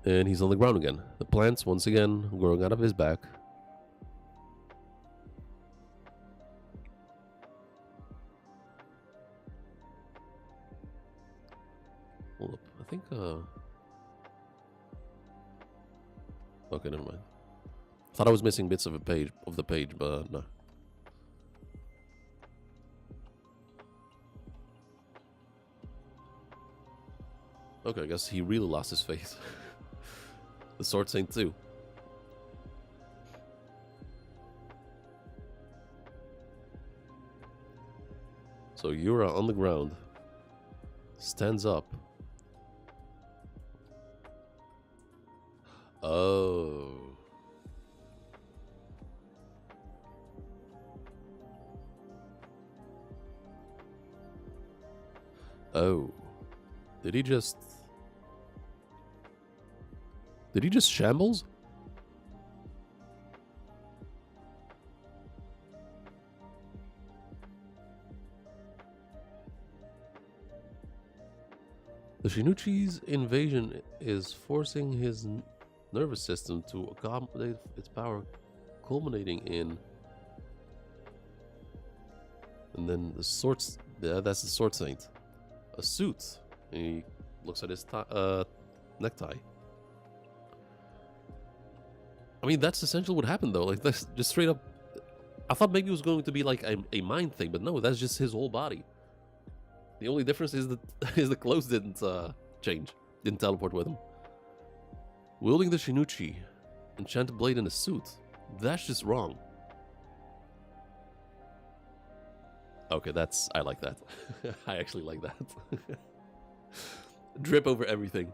And he's on the ground again. The plants, once again, growing out of his back. Hold up. I think, okay, never mind. Thought I was missing bits of the page, but no. Okay, I guess he really lost his faith. The Sword Saint too. So Yura on the ground stands up. Oh. Oh. Did he just shambles? The Shinichi's invasion is forcing his nervous system to accommodate its power, culminating in... And then the swords... Yeah, that's the Sword Saint. A suit. And he looks at his necktie. I mean, that's essentially what happened, though. Like, that's just straight up... I thought maybe it was going to be like a mind thing, but no, that's just his whole body. The only difference is that the clothes didn't change, didn't teleport with him. Wielding the Shinichi, enchanted blade in a suit, that's just wrong. Okay, I like that. I actually like that. Drip over everything.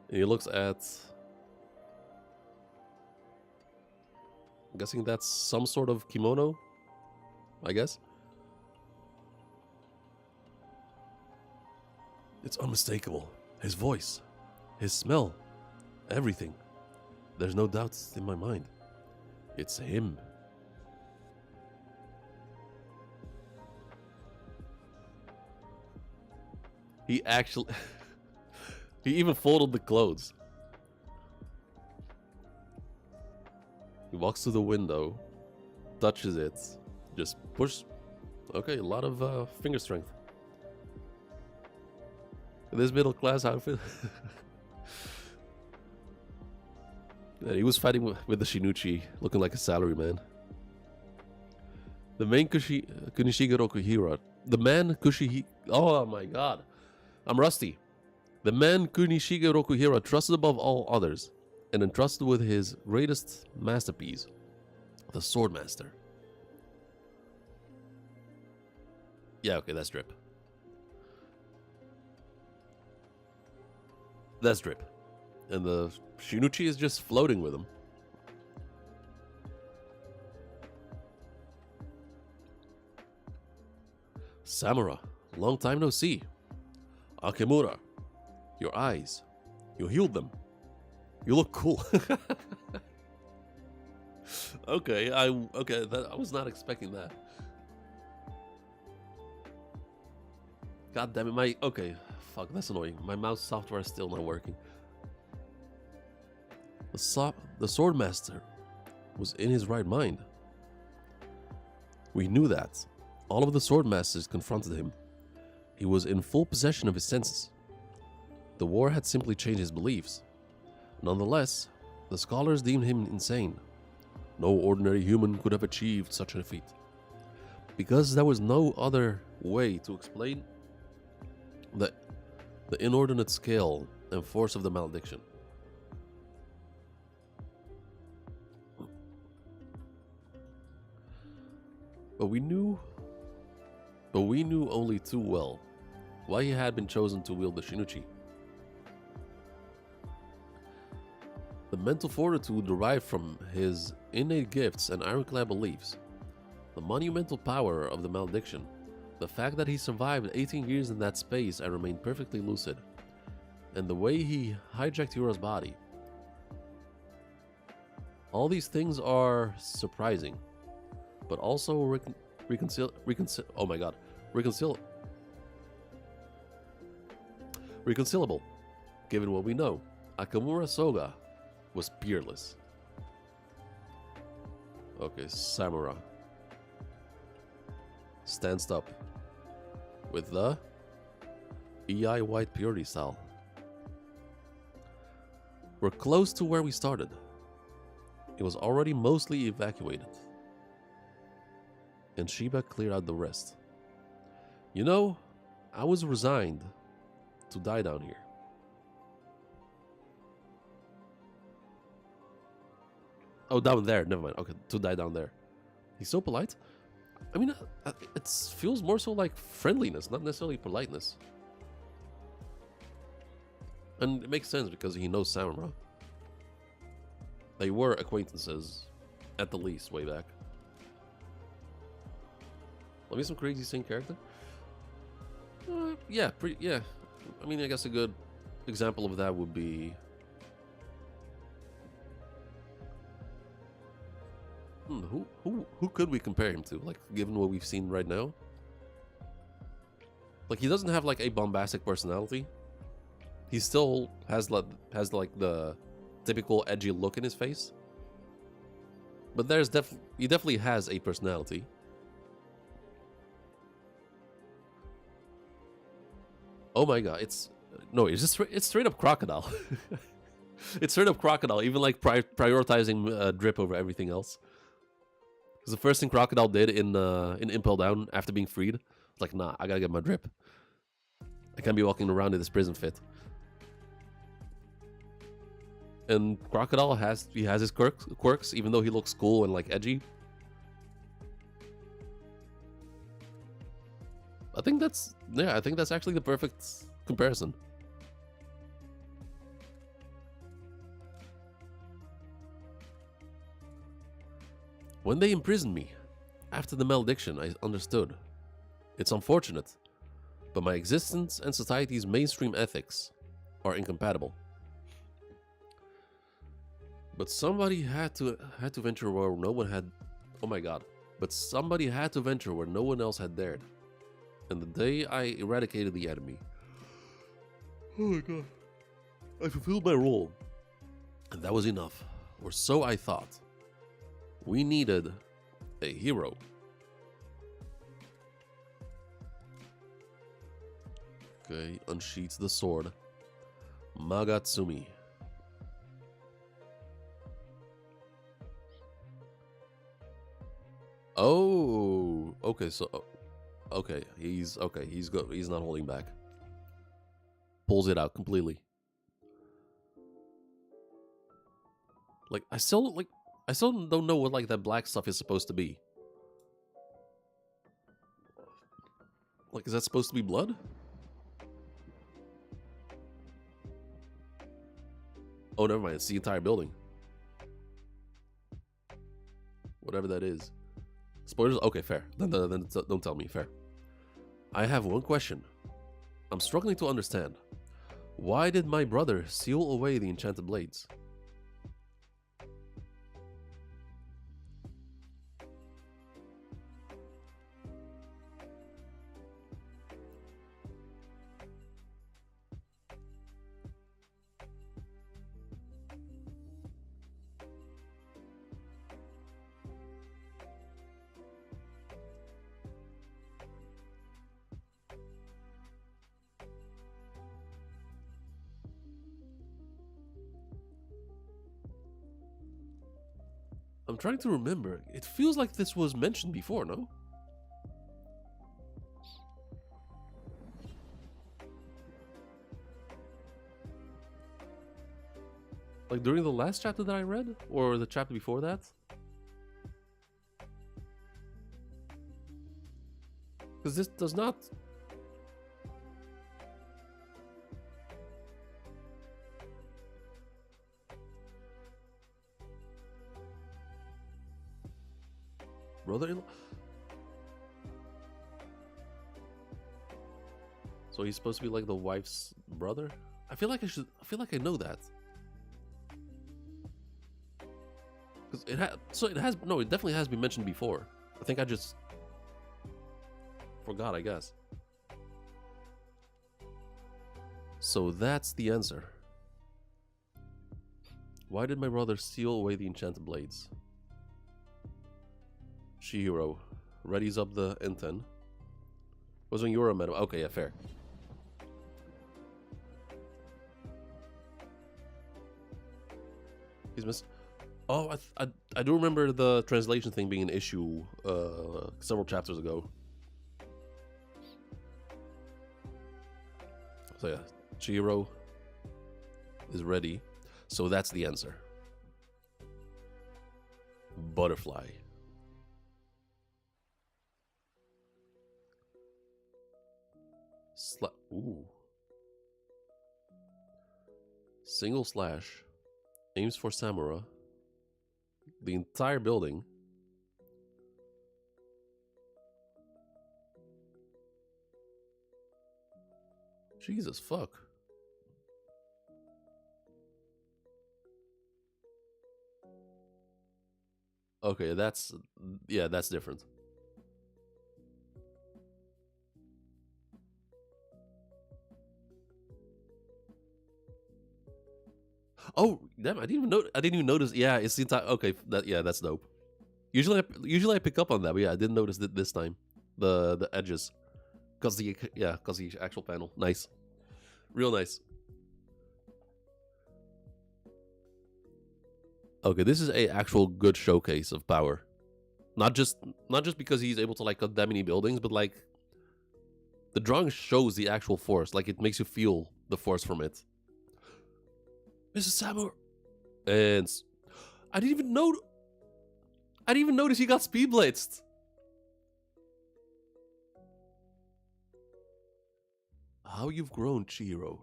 And he looks at... I'm guessing that's some sort of kimono, I guess. It's unmistakable. His voice, his smell, everything. There's no doubts in my mind. It's him. He actually... He even folded the clothes. He walks to the window, touches it, just push. Okay, a lot of finger strength. This middle class outfit. Yeah, he was fighting with the Shinichi, looking like a salaryman. The main Kunishiguro Kuhira. The man Kushihi. Oh my god. I'm rusty. The man Kunishiguro Kuhira trusted above all others, and entrusted with his greatest masterpiece, the Sword Master. Yeah, okay, that's drip. That's drip. And the Shinichi is just floating with him. Samura, long time no see. Akemura, your eyes. You healed them. You look cool. Okay, I was not expecting that. God damn it, okay, fuck, that's annoying. My mouse software is still not working. The Sword Master was in his right mind. We knew that. All of the Sword Masters confronted him. He was in full possession of his senses. The war had simply changed his beliefs. Nonetheless, the scholars deemed him insane. No ordinary human could have achieved such a feat. Because there was no other way to explain the inordinate scale and force of the malediction. But we knew only too well why he had been chosen to wield the Shinuchi. The mental fortitude derived from his innate gifts and ironclad beliefs, the monumental power of the malediction, the fact that he survived 18 years in that space and remained perfectly lucid, and the way he hijacked Hiro's body. All these things are surprising, but also reconcilable, given what we know. Akamura Soga was peerless. Okay, Samura stands up with the EI White Purity style. We're close to where we started. It was already mostly evacuated, and Shiba cleared out the rest. You know, I was resigned to die down here. Oh, down there. Never mind. Okay, to die down there. He's so polite. I mean, it feels more so like friendliness, not necessarily politeness. And it makes sense because he knows Samura. They were acquaintances, at the least, way back. Let me some crazy sing character. Yeah, yeah. I mean, I guess a good example of that would be. Who could we compare him to? Like, given what we've seen right now, like he doesn't have like a bombastic personality. He still has like the typical edgy look in his face. But he definitely has a personality. Oh my god, it's straight up Crocodile. It's straight up Crocodile, even like prioritizing drip over everything else. Because the first thing Crocodile did in Impel Down after being freed, it's like, nah, I gotta get my drip. I can't be walking around in this prison fit. And Crocodile has his quirks, even though he looks cool and like edgy. I think that's actually the perfect comparison. When they imprisoned me, after the malediction, I understood. It's unfortunate, but my existence and society's mainstream ethics are incompatible. But somebody had to venture where no one had. Oh my god! But somebody had to venture where no one else had dared. And the day I eradicated the enemy, oh my god, I fulfilled my role, and that was enough, or so I thought. We needed a hero. Okay, unsheaths the sword. Magatsumi. Oh, okay, so okay, he's good. He's not holding back. Pulls it out completely. Like I still don't know what like that black stuff is supposed to be. Like, is that supposed to be blood? Oh, never mind. It's the entire building. Whatever that is. Spoilers? Okay, fair. Then don't tell me. Fair. I have one question. I'm struggling to understand. Why did my brother seal away the enchanted blades? I'm trying to remember. It feels like this was mentioned before, no? Like during the last chapter that I read? Or the chapter before that? Because this does not... Brother-in-law? So he's supposed to be like the wife's brother? I feel like I know that. Because it definitely has been mentioned before. I think I just forgot, I guess. So that's the answer. Why did my brother steal away the enchanted blades? Chihiro readies up the N10. Was when you were a madam. Okay, yeah, fair. He's missed. Oh, I do remember the translation thing being an issue several chapters ago. So yeah, Chihiro is ready. So that's the answer. Butterfly. Ooh. Single slash. Aims for Samura. The entire building. Jesus fuck. Okay, that's different. Oh, damn! I didn't even notice. Yeah, it's the entire. Okay, that's dope. Usually I pick up on that, but yeah, I didn't notice it this time. The edges, cause the actual panel. Nice, real nice. Okay, this is a actual good showcase of power. Not just because he's able to like cut that many buildings, but like the drawing shows the actual force. Like it makes you feel the force from it. Mrs. Samura, and I didn't even notice he got speed blitzed. How you've grown, Chihiro.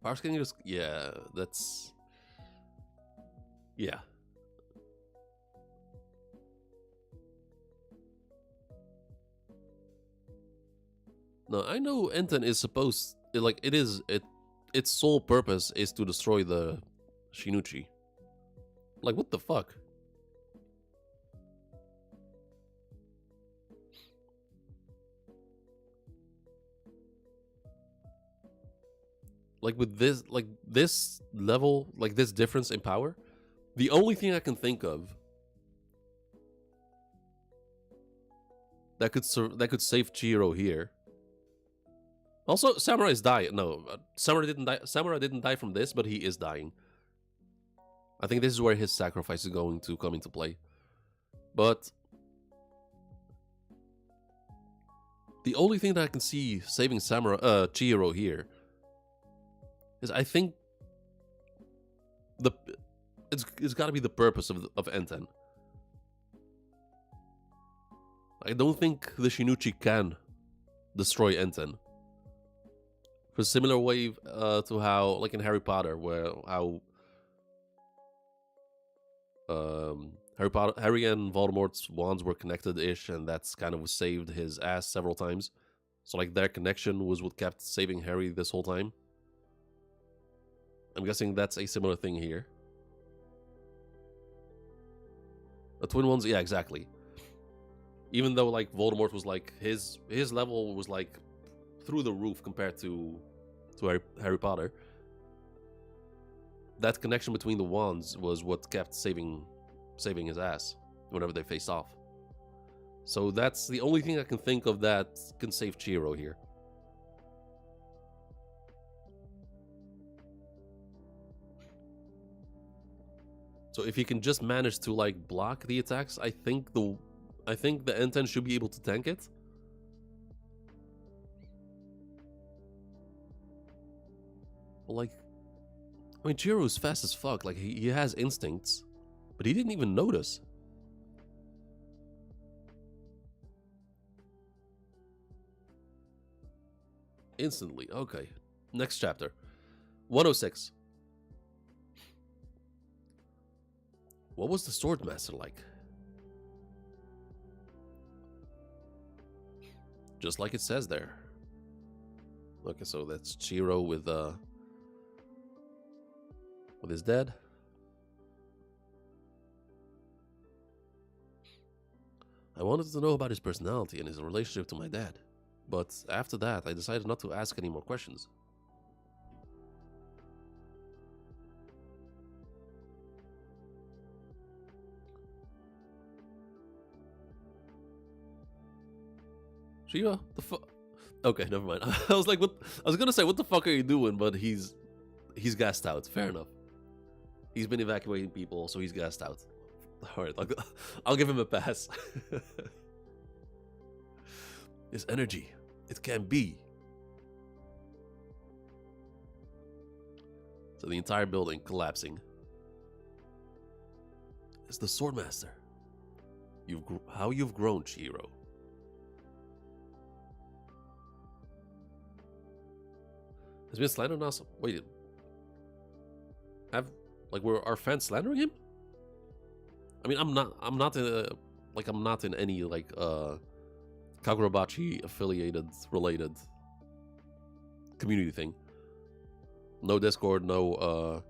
Power scaling just that's yeah. No, I know Enten is supposed its sole purpose is to destroy the Shinuchi. Like, what the fuck? Like, with this level, like this difference in power, the only thing I can think of that could save Chihiro here. Also, Samurai is dying. No, Samurai didn't die. Samura didn't die from this, but he is dying. I think this is where his sacrifice is going to come into play. But the only thing that I can see saving Chihiro here is I think it's got to be the purpose of Enten. I don't think the Shinuchi can destroy Enten. For a similar way to how, like in Harry Potter, how Harry and Voldemort's wands were connected-ish, and that's kind of saved his ass several times. So like their connection was what kept saving Harry this whole time. I'm guessing that's a similar thing here. The twin ones, yeah, exactly. Even though like Voldemort was like his level was like through the roof compared to Harry Potter. That connection between the wands was what kept saving his ass whenever they faced off. So that's the only thing I can think of that can save Chihiro here. So if he can just manage to like block the attacks, I think the N10 should be able to tank it. But like, I mean, Chihiro's fast as fuck. Like he has instincts, but he didn't even notice. Instantly. Okay. Next chapter. 106. What was the Swordmaster like? Just like it says there. Okay, so that's Chihiro with his dad. I wanted to know about his personality and his relationship to my dad. But after that, I decided not to ask any more questions. Shia, the fuck? Okay, never mind. I was like, what? I was gonna say, what the fuck are you doing? But he's gassed out. Fair enough. He's been evacuating people, so he's gassed out. All right, I'll give him a pass. His energy, it can be. So the entire building collapsing. It's the Swordmaster. How you've grown, Chihiro. Has been slandering us. Wait, were our fans slandering him? I mean, I'm not in any like Kagurabachi affiliated related community thing. No Discord, no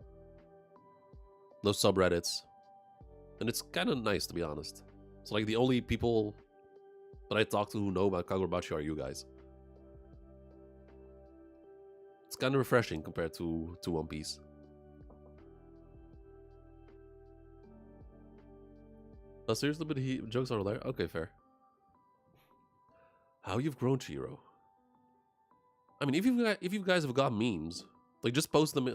subreddits, and it's kind of nice, to be honest. So like the only people that I talk to who know about Kagurabachi are you guys. It's kind of refreshing compared to One Piece. Oh, seriously, but jokes are there. Okay, fair. How you've grown, Chihiro. I mean, if you guys have got memes, like just post them.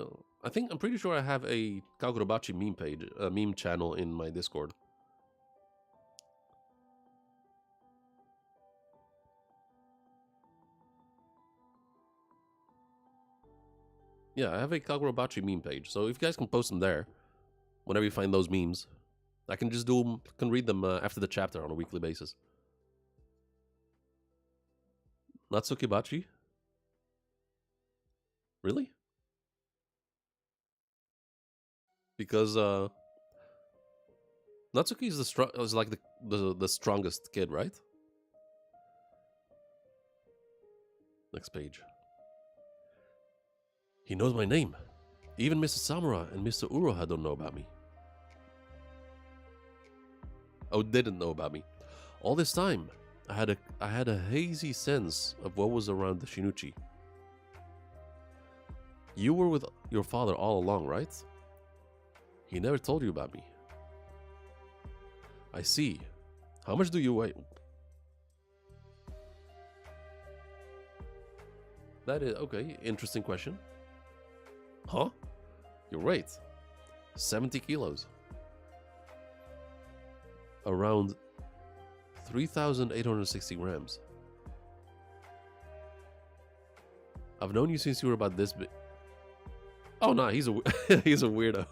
I'm pretty sure I have a Kagurabachi meme page, a meme channel in my Discord. Yeah, I have a Kagurabachi meme page, so if you guys can post them there, whenever you find those memes, I can just can read them after the chapter on a weekly basis. Natsukibachi? Really? Because Natsuki is like the strongest kid, right? Next page. He knows my name. Even Mr. Samura and Mr. Uroha don't know about me. Oh, didn't know about me. All this time, I had a hazy sense of what was around the Shinichi. You were with your father all along, right? He never told you about me. I see. How much do you weigh? That is okay. Interesting question. Huh? Your weight? 70 kilos. Around 3,860 grams. I've known you since you were about this big. Oh no, he's a he's a weirdo.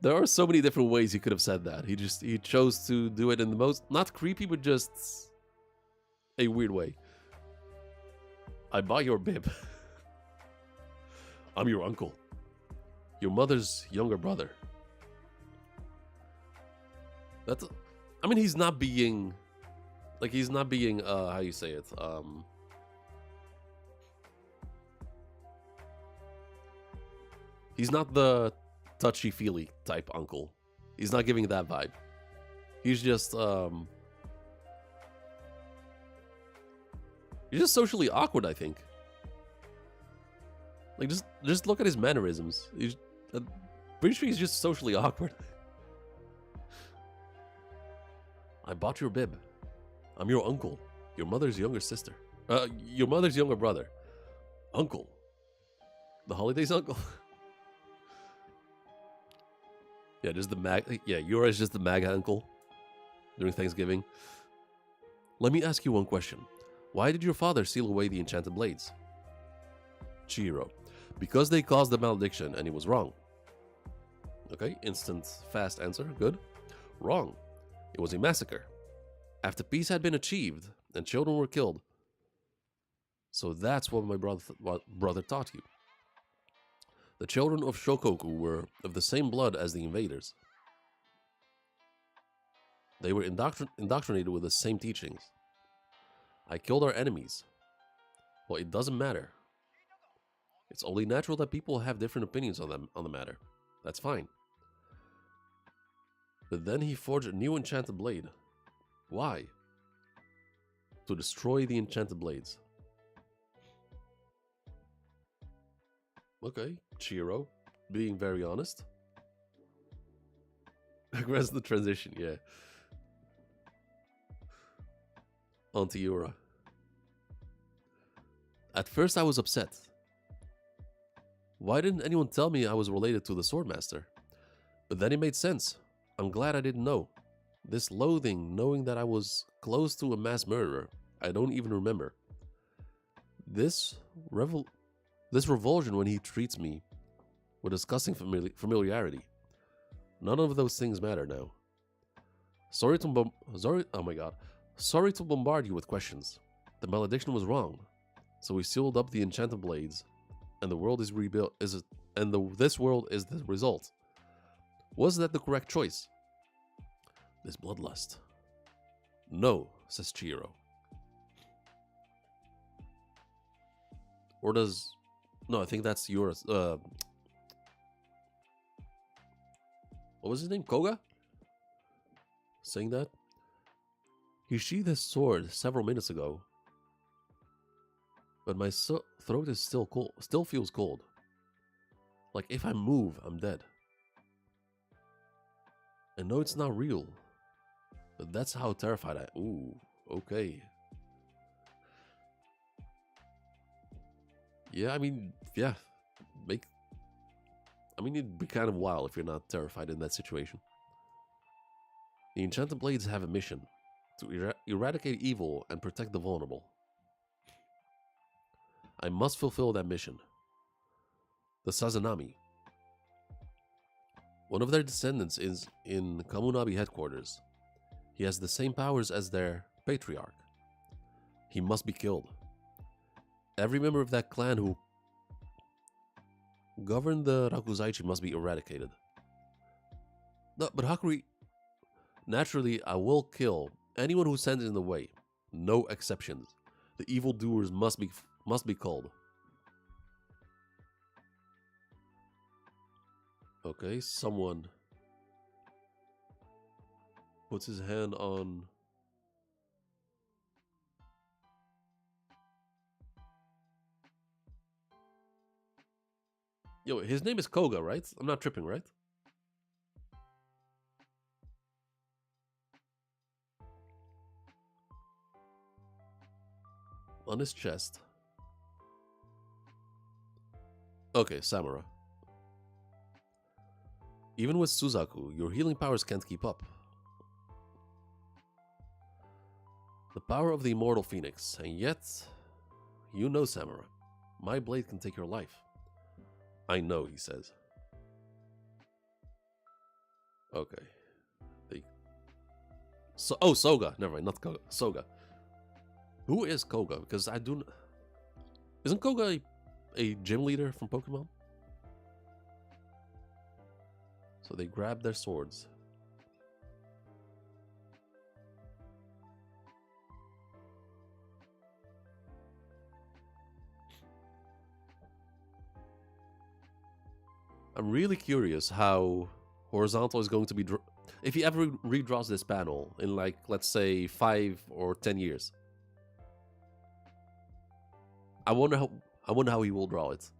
There are so many different ways he could have said that. He chose to do it in the most not creepy, but just a weird way. I bought your bib. I'm your uncle. Your mother's younger brother. That's I mean he's not being how you say it, he's not the touchy-feely type uncle. He's not giving that vibe. He's just socially awkward, I think. Like just look at his mannerisms. He's pretty sure he's just socially awkward. I bought your bib. I'm your uncle, your mother's younger sister. Your mother's younger brother. Uncle. The holidays uncle. Yeah, just the mag. Yeah, Yura is just the MAGA uncle during Thanksgiving. Let me ask you one question. Why did your father seal away the enchanted blades? Chihiro. Because they caused the malediction and he was wrong. Okay, instant, fast answer. Good. Wrong. It was a massacre. After peace had been achieved and children were killed. So that's what my brother taught you. The children of Shokoku were of the same blood as the invaders. They were indoctrinated with the same teachings. I killed our enemies. Well, it doesn't matter. It's only natural that people have different opinions on the matter. That's fine. But then he forged a new enchanted blade. Why? To destroy the enchanted blades. Okay, Chihiro, being very honest. Congrats the transition, yeah. Onto Yura. At first I was upset. Why didn't anyone tell me I was related to the Swordmaster? But then it made sense. I'm glad I didn't know. This loathing, knowing that I was close to a mass murderer, I don't even remember. This revulsion when he treats me with disgusting familiarity. None of those things matter now. Sorry to bombard you with questions. The malediction was wrong, so we sealed up the enchanted blades, and the world is rebuilt. This world is the result. Was that the correct choice? This bloodlust. No, says Chihiro. Or does... No, I think that's yours. What was his name? Koga? Saying that? He sheathed his sword several minutes ago. But my throat is still cold. Still feels cold. Like if I move, I'm dead. I know it's not real. But that's how terrified I... Ooh, okay. Yeah, I mean, yeah. It'd be kind of wild if you're not terrified in that situation. The Enchanted Blades have a mission. To eradicate evil and protect the vulnerable. I must fulfill that mission. The Sazanami. One of their descendants is in Kamunabi headquarters. He has the same powers as their patriarch. He must be killed. Every member of that clan who governed the Rakuzaichi must be eradicated. No, but Hakuri... Naturally, I will kill anyone who stands in the way. No exceptions. The evildoers must be culled. Okay, someone puts his hand on... Yo, his name is Koga, right? I'm not tripping, right? On his chest. Okay, Samura. Even with Suzaku, your healing powers can't keep up. The power of the immortal phoenix, and yet... You know, Samura. My blade can take your life. I know, he says. Okay. Soga. Never mind, not Koga. Soga. Who is Koga? Because I do... Isn't Koga a gym leader from Pokemon? So they grab their swords. I'm really curious how horizontal is going to be... If he ever redraws this panel in, like, let's say 5 or 10 years. I wonder how he will draw it.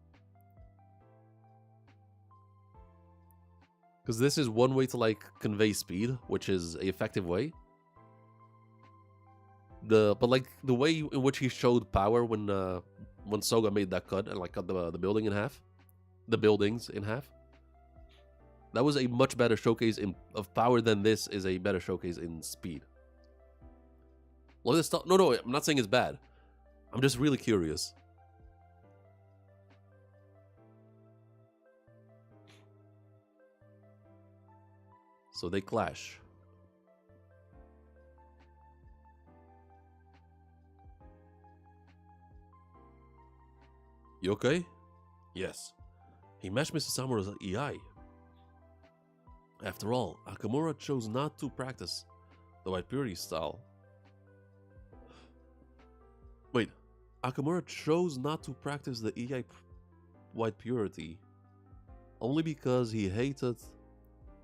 Because this is one way to, like, convey speed, which is an effective way. But like the way in which he showed power when Soga made that cut and like cut the building in half, the buildings in half. That was a much better showcase of power than this is a better showcase in speed. Look at this stuff. No, I'm not saying it's bad. I'm just really curious. So they clash. You okay? Yes. He matched Mr. Samura's EI. After all, Akamura chose not to practice the white purity style. Wait, Akamura chose not to practice the EI white purity only because he hated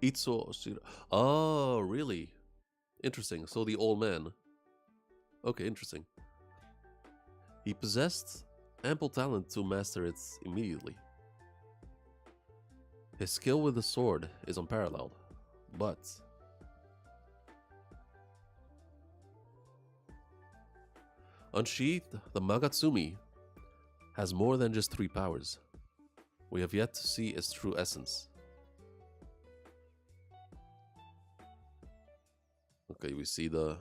Itsuo Shiro. Oh, really? Interesting. So the old man. Okay, interesting. He possessed ample talent to master it immediately. His skill with the sword is unparalleled, but unsheathed, the Magatsumi has more than just 3 powers. We have yet to see its true essence. Okay, we see the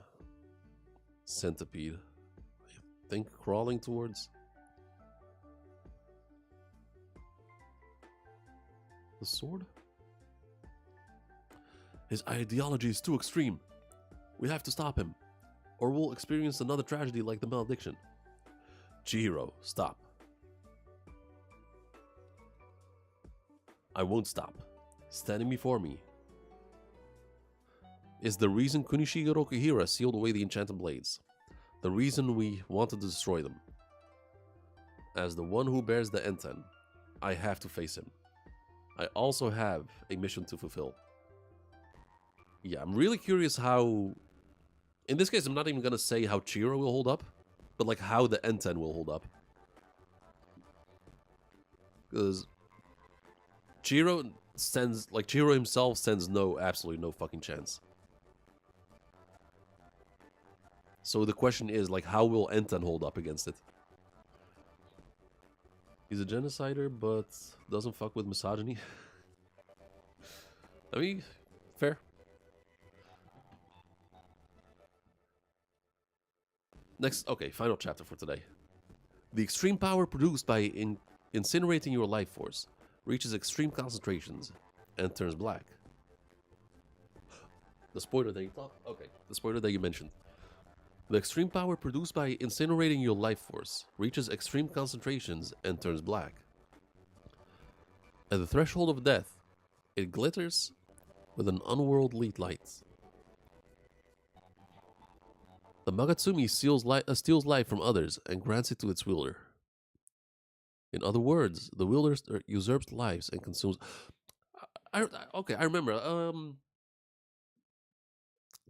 centipede, I think, crawling towards the sword. His ideology is too extreme. We have to stop him, or we'll experience another tragedy like the malediction. Chihiro, stop. I won't stop. Standing before me is the reason Kunishige Rokuhira sealed away the enchanted blades. The reason we wanted to destroy them. As the one who bears the Enten, I have to face him. I also have a mission to fulfill. Yeah, I'm really curious how... In this case, I'm not even going to say how Chihiro will hold up, but like how the Enten will hold up. Because Chihiro stands... Like, Chihiro himself stands absolutely no fucking chance. So the question is, like, how will Enten hold up against it? He's a genocider, but doesn't fuck with misogyny. I mean, fair. Next, okay, final chapter for today. The extreme power produced by incinerating your life force reaches extreme concentrations and turns black. The spoiler that you thought? Okay, the spoiler that you mentioned. The extreme power produced by incinerating your life force reaches extreme concentrations and turns black. At the threshold of death, it glitters with an unworldly light. The Magatsumi steals life from others and grants it to its wielder. In other words, the wielder usurps lives and consumes... Okay, I remember.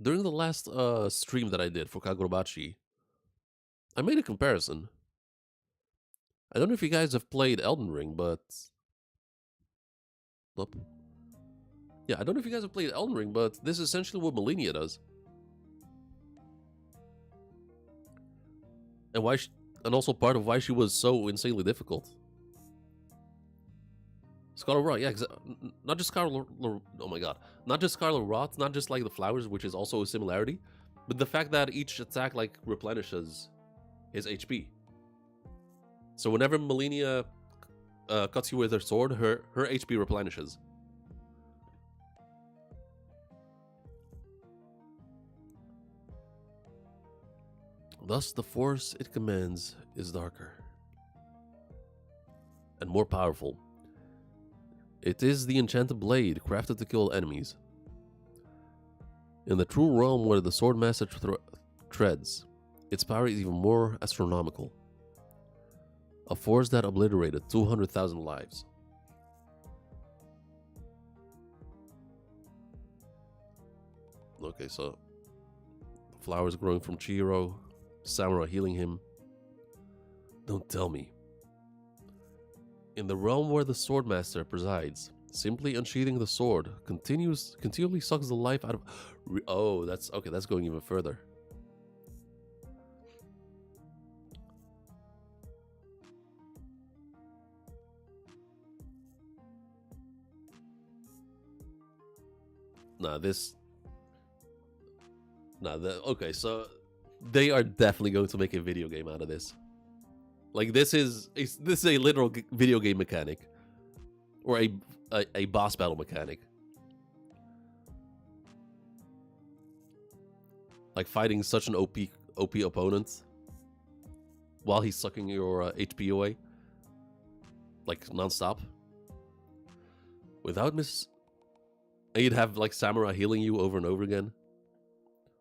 During the last stream that I did for Kagurabachi, I made a comparison. I don't know if you guys have played Elden Ring, but... Nope. Yeah, I don't know if you guys have played Elden Ring, but this is essentially what Malenia does. And and also part of why she was so insanely difficult. Scarlet Rot, yeah, not just Scarlet... Oh my god. Not just Scarlet Rot, not just like the flowers, which is also a similarity, but the fact that each attack like replenishes his HP. So whenever Malenia cuts you with her sword, her HP replenishes. Thus, the force it commands is darker and more powerful. It is the enchanted blade crafted to kill enemies. In the true realm where the Swordmaster treads, its power is even more astronomical. A force that obliterated 200,000 lives. Okay, so flowers growing from Chihiro, Samura healing him. Don't tell me. In the realm where the Swordmaster presides, simply unsheathing the sword continually sucks the life out of... Oh, that's okay, that's going even further. Nah, this. Nah, okay, so they are definitely going to make a video game out of this. Like this is a literal video game mechanic, or a boss battle mechanic. Like fighting such an OP opponent while he's sucking your HP away, like nonstop. Without and you'd have like Samura healing you over and over again.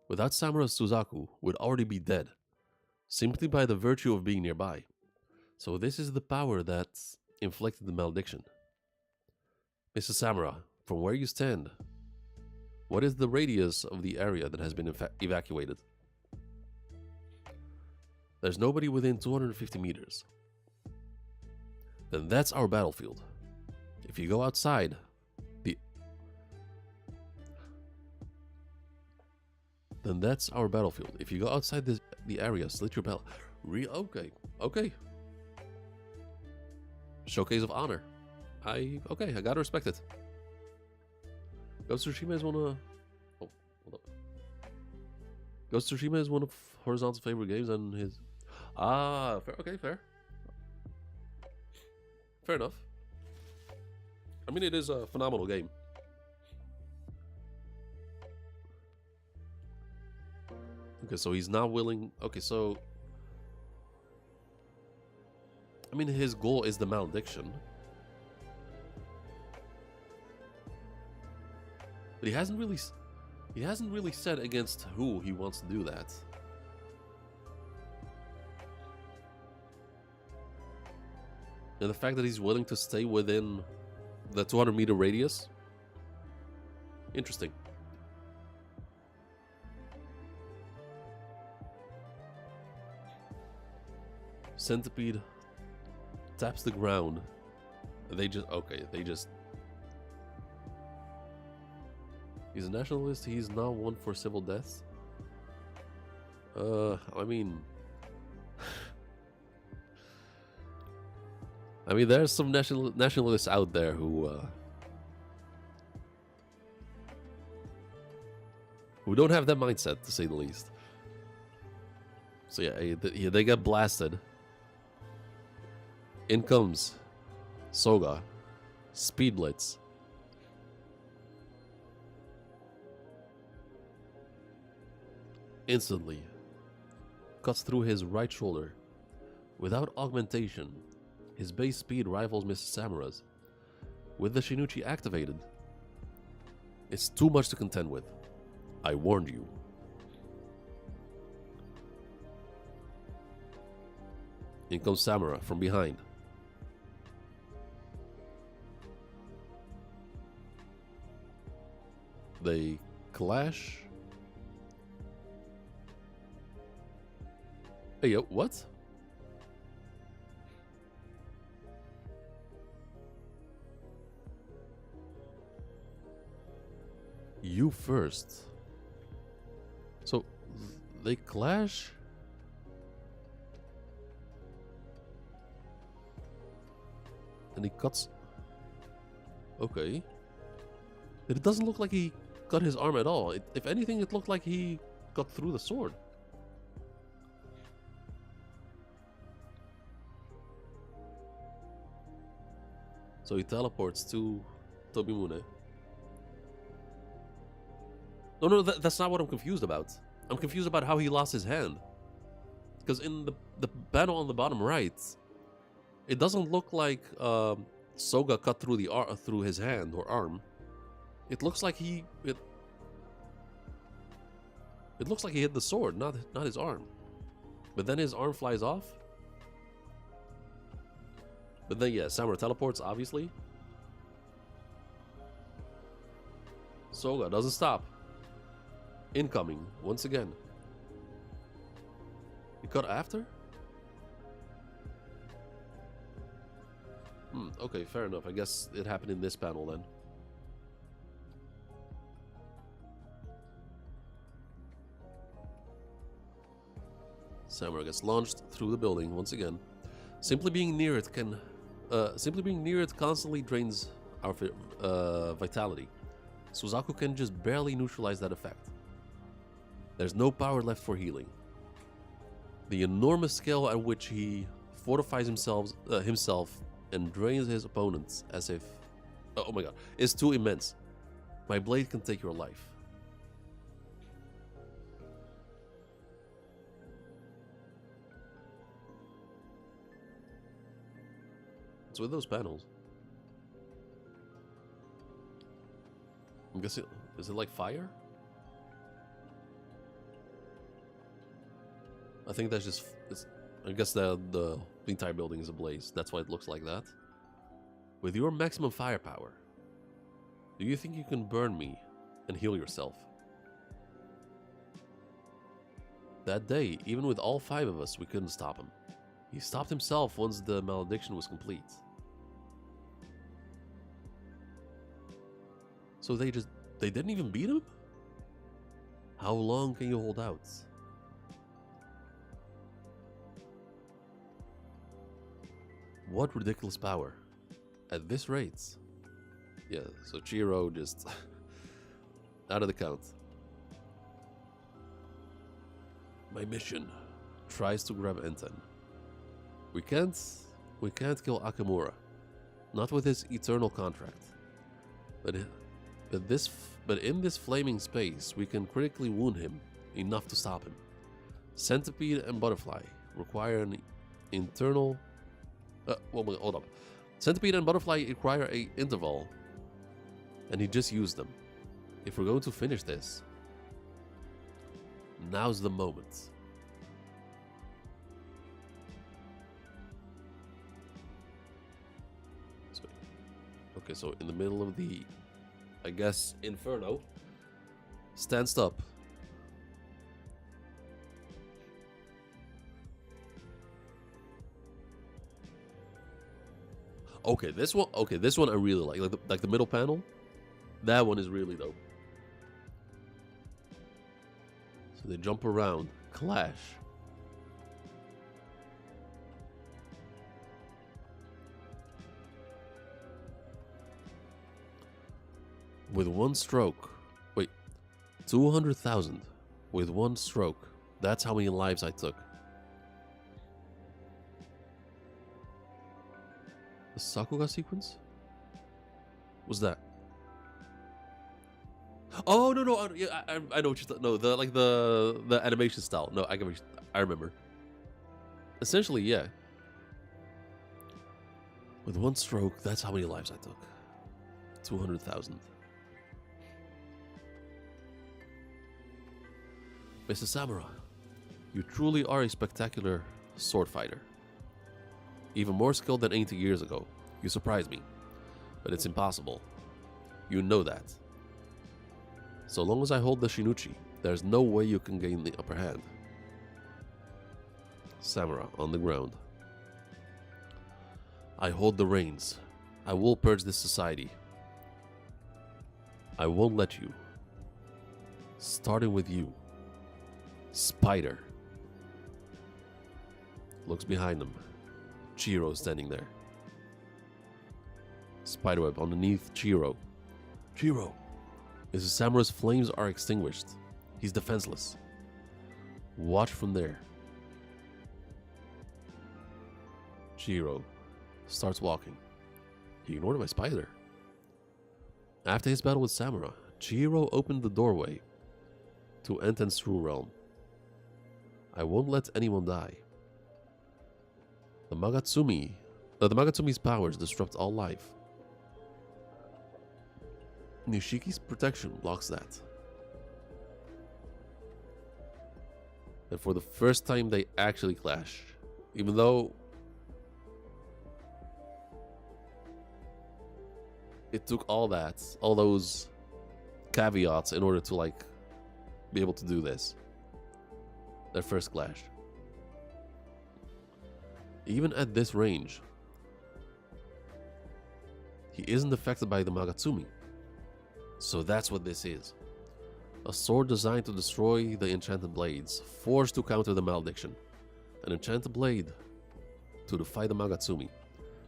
Without Samura, Suzaku would already be dead, simply by the virtue of being nearby. So this is the power that inflicted the malediction. Mrs. Samura, from where you stand, what is the radius of the area that has been evacuated? There's nobody within 250 meters. Then that's our battlefield. If you go outside, then that's our battlefield. If you go outside the area, slit your bell. Okay. Showcase of honor. I gotta respect it. Ghost of Tsushima is one of... Oh, hold up. Ghost of Tsushima is one of Horizontal's favorite games, and his... Ah, fair. Okay, fair. Fair enough. I mean, it is a phenomenal game. Okay, so he's not willing... Okay, so... I mean, his goal is the malediction. But he hasn't really said against who he wants to do that. And the fact that he's willing to stay within the 200-meter radius, interesting. Centipede taps the ground. They just... He's a nationalist. He's not one for civil deaths. I mean... I mean, there's some nationalists out there who don't have that mindset, to say the least. So yeah, they get blasted. In comes Soga, Speed Blitz. Instantly cuts through his right shoulder. Without augmentation, his base speed rivals Mrs. Samura's. With the Shinichi activated, it's too much to contend with. I warned you. In comes Samura from behind. They clash. Hey, yo, what? You first. So, they clash? And he cuts... Okay. It doesn't look like he cut his arm at all. If anything, it looked like he cut through the sword. So he teleports to Tobimune. No, that's not what I'm confused about. I'm confused about how he lost his hand. Because in the panel on the bottom right, it doesn't look like Soga cut through through his hand or arm. It looks like it looks like he hit the sword, not his arm. But then his arm flies off. But then yeah, Samura teleports, obviously. Soga doesn't stop. Incoming, once again. He cut after? Okay, fair enough. I guess it happened in this panel then. Samura gets launched through the building once again. Simply being near it constantly drains our vitality. Suzaku can just barely neutralize that effect. There's no power left for healing. The enormous scale at which he fortifies himself and drains his opponents as if... oh my god, is too immense. My blade can take your life. What's with those panels? I'm guessing... is it like fire? I think that's just... I guess the entire building is ablaze. That's why it looks like that. With your maximum firepower, do you think you can burn me and heal yourself? That day, even with all 5 of us, we couldn't stop him. He stopped himself once the malediction was complete. So they didn't even beat him? How long can you hold out? What ridiculous power. At this rate. Yeah, so Chihiro just out of the count. My mission tries to grab Enten. We can't kill Akamura. Not with his eternal contract. But in this flaming space, we can critically wound him enough to stop him. Centipede and Butterfly require an internal... hold up. Centipede and Butterfly require an interval, and he just used them. If we're going to finish this, now's the moment. Okay, so in the middle of the, I guess, inferno, stands up. Okay, this one I really like the middle panel. That one is really dope. So they jump around, clash. With one stroke. Wait, 200,000 with one stroke. That's how many lives I took. The Sakuga sequence? What's that? Oh no! Yeah, I know what you're no, the animation style. No, I remember. Essentially, yeah. With one stroke, that's how many lives I took. 200,000. Mr. Samura, you truly are a spectacular sword fighter. Even more skilled than 80 years ago. You surprise me. But it's impossible. You know that. So long as I hold the Shinuchi, there's no way you can gain the upper hand. Samura on the ground. I hold the reins. I will purge this society. I won't let you. Starting with you. Spider. Looks behind him. Chihiro standing there. Spiderweb underneath Chihiro. Chihiro. As Samura's flames are extinguished, he's defenseless. Watch from there. Chihiro starts walking. He ignored my spider. After his battle with Samura, Chihiro opened the doorway to Enten's true realm. I won't let anyone die. The Magatsumi's powers disrupt all life. Nishiki's protection blocks that. And for the first time they actually clash. Even though it took all those caveats in order to be able to do this. Their first clash. Even at this range, he isn't affected by the Magatsumi. So that's what this is. A sword designed to destroy the enchanted blades, forged to counter the malediction. An enchanted blade to defy the Magatsumi.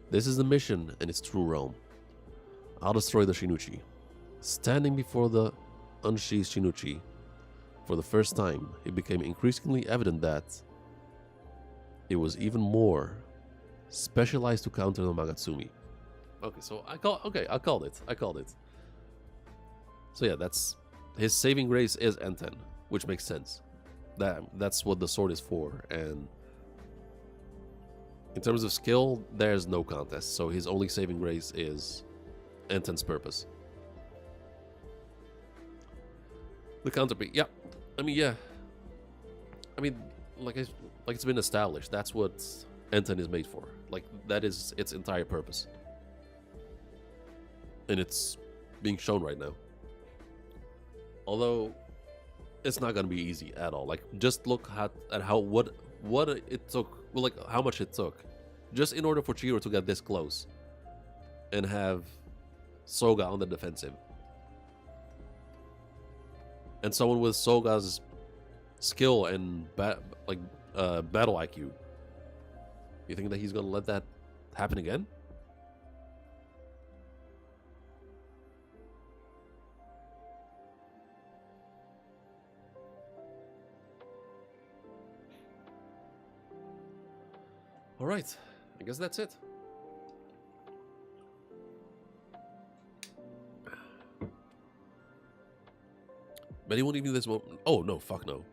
This is the mission in its true realm. I'll destroy the Shinuchi. Standing before the Anshi Shinuchi for the first time, it became increasingly evident that it was even more specialized to counter the Magatsumi. Okay, so I called it. So yeah, that's his saving grace is N10, which makes sense. That's what the sword is for, and in terms of skill, there's no contest. So his only saving grace is N10's purpose. The counterpiece, yeah. I mean, yeah. I mean, like it's been established. That's what N10 is made for. Like that is its entire purpose, and it's being shown right now. Although it's not gonna be easy at all. Like just look at how what it took. Well, like how much it took, just in order for Chihiro to get this close, and have Soga on the defensive. And someone with Soga's skill and battle IQ. You think that he's gonna let that happen again? All right, I guess that's it. But he won't even do this moment. Oh no, fuck no.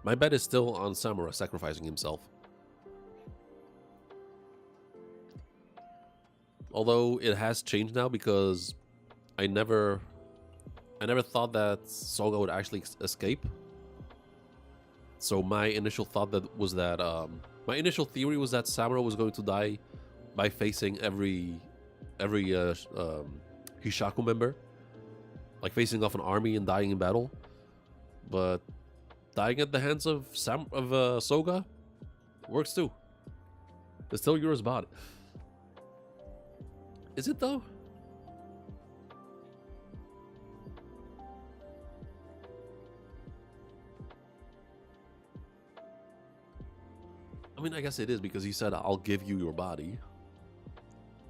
My bet is still on Samura sacrificing himself. Although it has changed now because I never thought that Soga would actually escape. So my initial thought was that my initial theory was that Samura was going to die by facing every Hishaku member, like facing off an army and dying in battle. But dying at the hands of Soga works too. It's still Yura's body. Is it though? I mean, I guess it is because he said, "I'll give you your body,"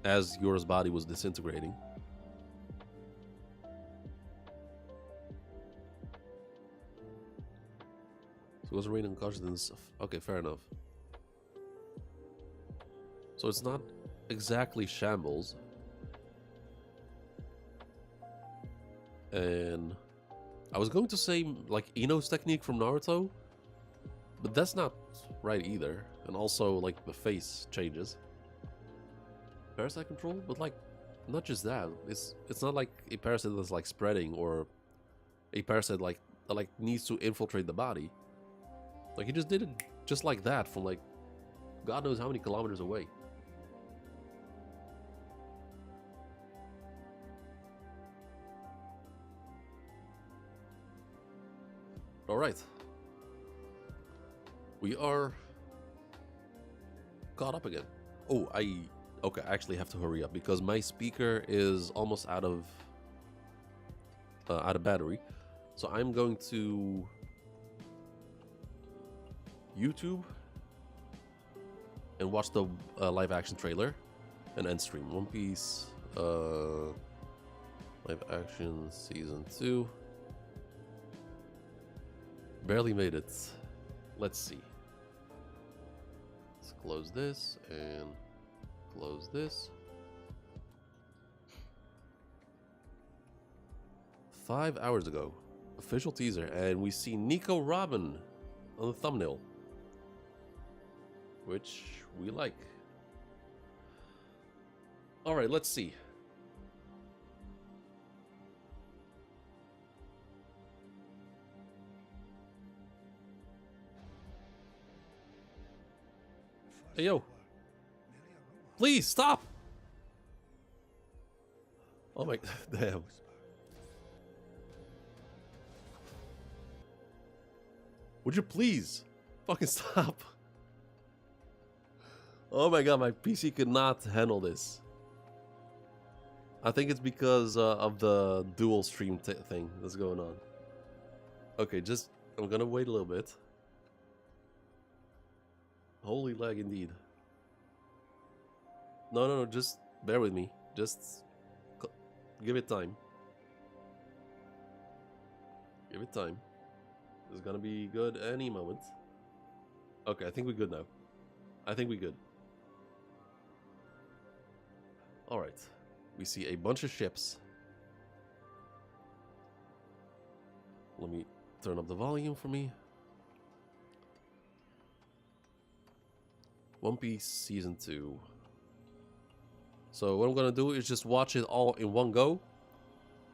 as Yura's body was disintegrating. So it was raining consciousness. Okay, fair enough. So it's not exactly shambles. And I was going to say like Ino's technique from Naruto, but that's not right either. And also like the face changes. Parasite control, but like not just that. It's not like a parasite that's like spreading or a parasite that like needs to infiltrate the body. Like he just did it just like that from like God knows how many kilometers away. All right. We are caught up again. Oh, okay, I actually have to hurry up because my speaker is almost out of battery. So I'm going to YouTube and watch the live action trailer and end stream. One Piece live action season 2. Barely made it. Let's see. Let's close this and close this. 5 hours ago, official teaser, and we see Nico Robin on the thumbnail, which we like. All right, let's see. Hey, yo. Please, stop! Oh my... Damn. Would you please fucking stop? Oh my god, my PC could not handle this. I think it's because of the dual stream thing that's going on. Okay, just... I'm gonna wait a little bit. Holy lag indeed. No, just bear with me. Just give it time. Give it time. This is gonna be good any moment. Okay, I think we're good now. I think we're good. Alright. We see a bunch of ships. Let me turn up the volume for me. One Piece Season 2. So what I'm gonna do is just watch it all in one go.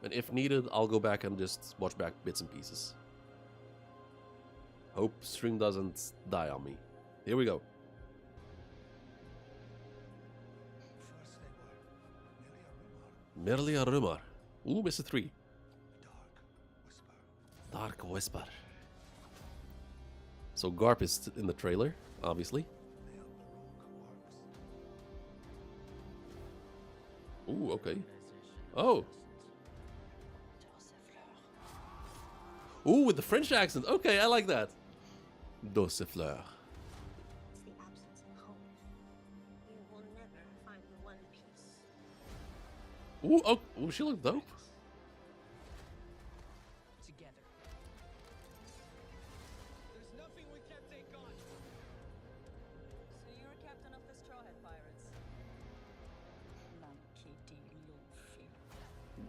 And if needed, I'll go back and just watch back bits and pieces. Hope stream doesn't die on me. Here we go. Merely a rumor. Ooh, Mr. 3. Dark Whisper. So Garp is in the trailer, obviously. Ooh, okay. Oh. Ooh, with the French accent. Okay, I like that. Douce fleur. It's the absence of hope. You will never find the One Piece. Ooh, oh, ooh, she looked dope. Together. There's nothing we can't take on. So you're captain of the Straw Hat Pirates.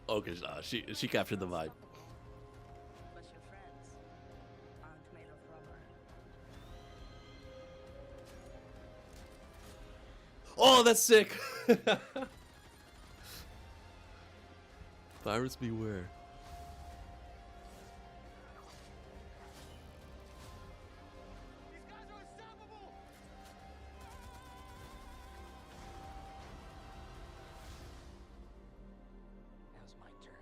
Okay, she captured the vibe. But your friends aren't made of rubber. Oh, that's sick. Pirates beware. These guys are unstoppable. Now's my turn.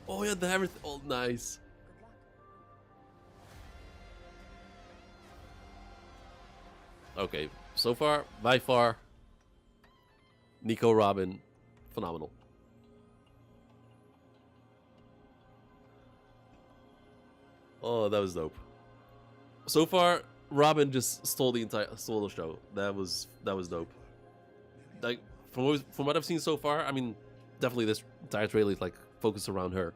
Oh yeah, the hammer. Oh, nice. Good luck. Okay, so far, by far, Nico Robin, phenomenal. Oh, that was dope. So far, Robin just stole the show. That was dope. Like from what I've seen so far, I mean, definitely this entire trailer is like focused around her.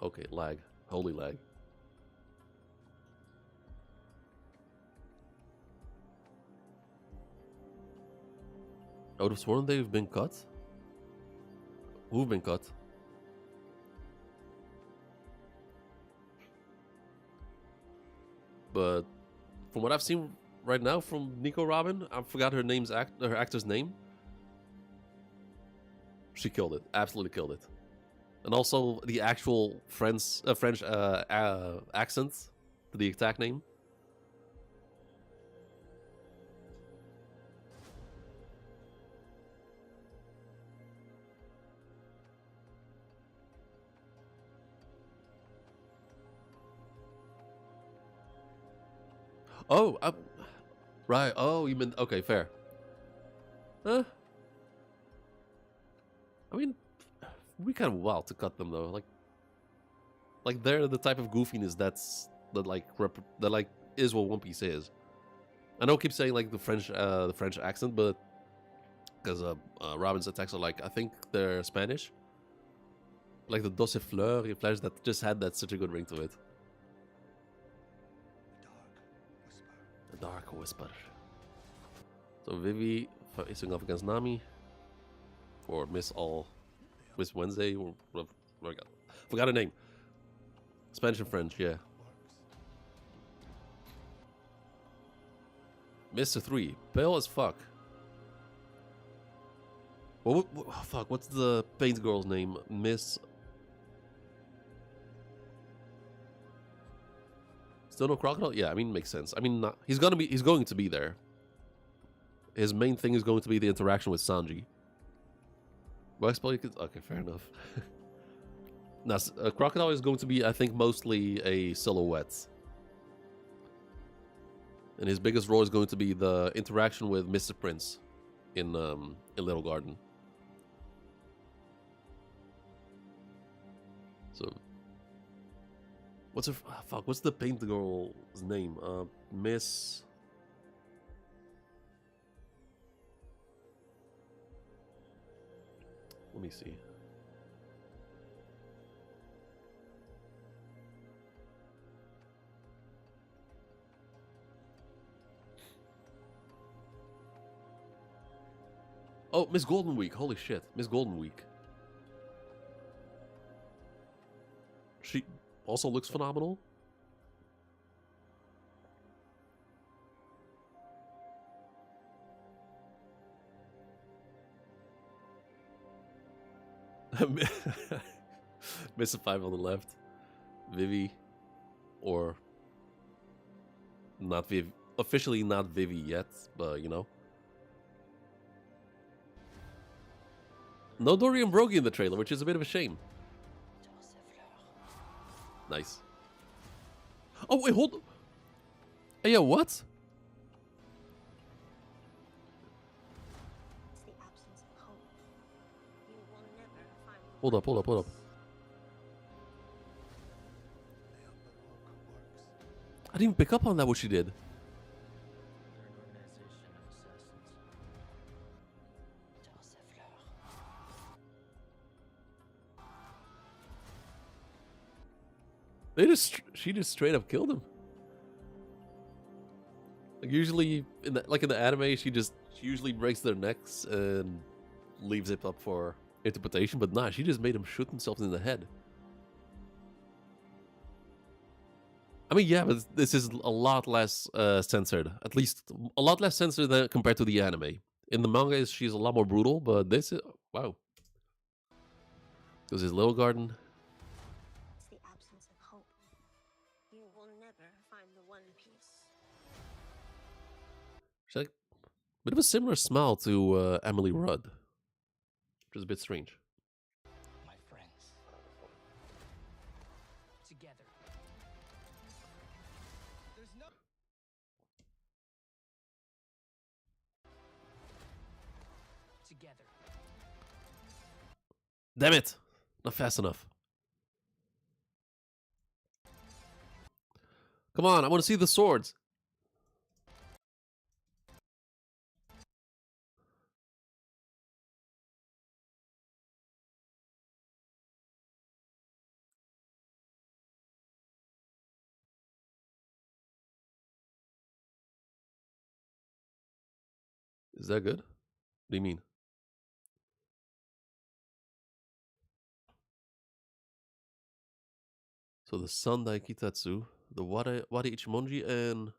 Okay, lag, holy lag. I would have sworn they've been cut. Who've been cut? But from what I've seen right now from Nico Robin, I forgot her actor's name. She killed it. Absolutely killed it. And also the actual French accent to the attack name. Oh, right. Oh, you meant okay, fair. Huh? I mean, we kind of wild to cut them though. Like they're the type of goofiness that is what One Piece is. I know I keep saying like the French accent, but because Robin's attacks are like I think they're Spanish. Like the Doce Fleur in Flash that just had that such a good ring to it. The Dark Whisper. So Vivi facing off against Nami for Miss Wednesday or forgot her name. Spanish and French, yeah. Mr. 3, pale as fuck. Well, fuck, what's the paint girl's name? Miss. Still no crocodile? Yeah, I mean, makes sense. I mean, he's going to be there. His main thing is going to be the interaction with Sanji. Well, okay, fair enough. Now, crocodile is going to be, I think, mostly a silhouette. And his biggest role is going to be the interaction with Mr. Prince in Little Garden. So, what's the paint girl's name? Miss. Let me see. Oh, Miss Golden Week. Holy shit. Miss Golden Week. She also looks phenomenal. Miss a 5 on the left. Vivi. Or not Vivi. Officially not Vivi yet, but you know. No Dorian Broggie in the trailer, which is a bit of a shame. Nice. Oh, wait, hold. Hey, yeah, what? It's the absence of hope. You will never find the Hold one up, hold up, hold up. piece. I didn't even pick up on that, what she did. They're an organization of assassins. She just straight up killed him. Like usually in the anime, she usually breaks their necks and leaves it up for interpretation, but nah, she just made him shoot himself in the head. I mean, yeah, but this is a lot less censored. At least a lot less censored than compared to the anime. In the manga, she's a lot more brutal, but this is wow. There's his little garden. It's the absence of hope. You will never find the one piece. She's like a bit of a similar smile to Emily Rudd, which is a bit strange. My friends. Together. There's no. Together. Damn it! Not fast enough. Come on, I want to see the swords. Is that good? What do you mean? So the Sandai Kitatsu, the Wari Ichimonji, and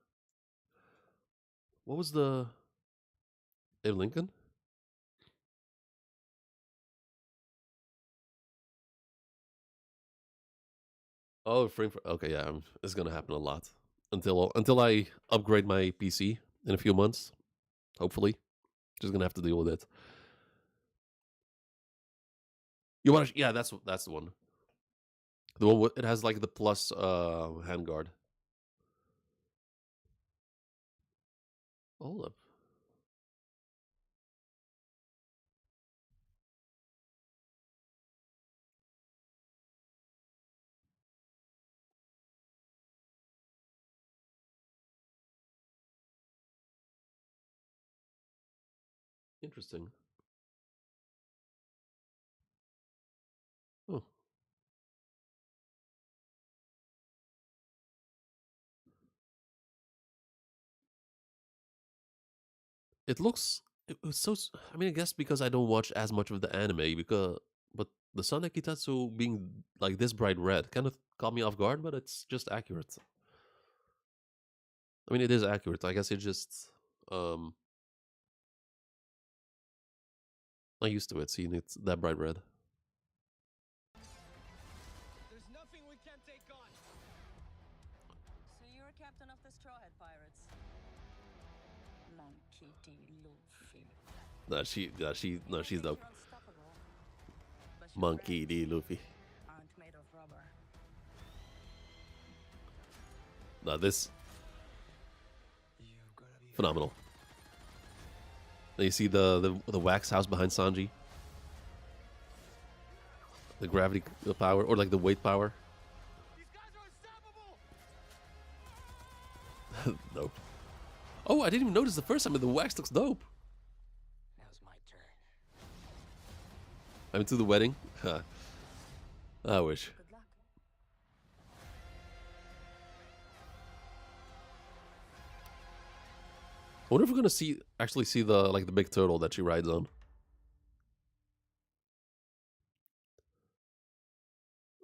what was the Abe Lincoln? Oh, frame for okay, yeah, it's gonna happen a lot until I upgrade my PC in a few months. Hopefully, just gonna have to deal with it. You want to? Yeah, that's the one. The one it has like the plus handguard. Hold up. Interesting. Oh, it looks. It was so. I mean, I guess because I don't watch as much of the anime, but the Sandai Kitatsu being like this bright red kind of caught me off guard, but it's just accurate. I mean, it is accurate. I guess it just um I'm used to it seeing it that bright red. There's nothing we can't take on. So you're captain of the Straw Hat Pirates? Monkey D. Luffy. No, she's dope. You're unstoppable. But your Monkey friends D. Luffy. aren't made of rubber. No, this You've gotta be phenomenal. Then you see the wax house behind Sanji. The gravity power, or like the weight power. These guys are unstoppable. Dope. Oh, I didn't even notice the first time, but the wax looks dope. Now's my turn. I'm to the wedding. I wish. Good luck. I wonder if we're gonna actually see the big turtle that she rides on.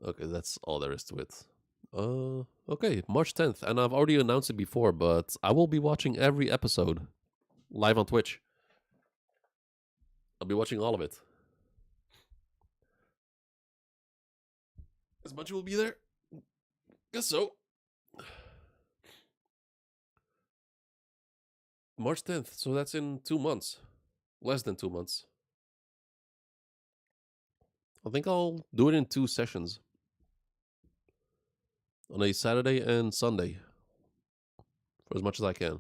Okay, that's all there is to it. Okay, March 10th, and I've already announced it before, but I will be watching every episode live on Twitch. I'll be watching all of it. As much will be there? Guess so. March 10th, so that's in 2 months. Less than 2 months. I think I'll do it in 2 sessions. On a Saturday and Sunday. For as much as I can.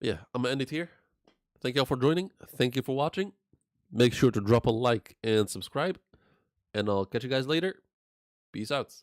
Yeah, I'm gonna end it here. Thank you all for joining. Thank you for watching. Make sure to drop a like and subscribe. And I'll catch you guys later. Peace out.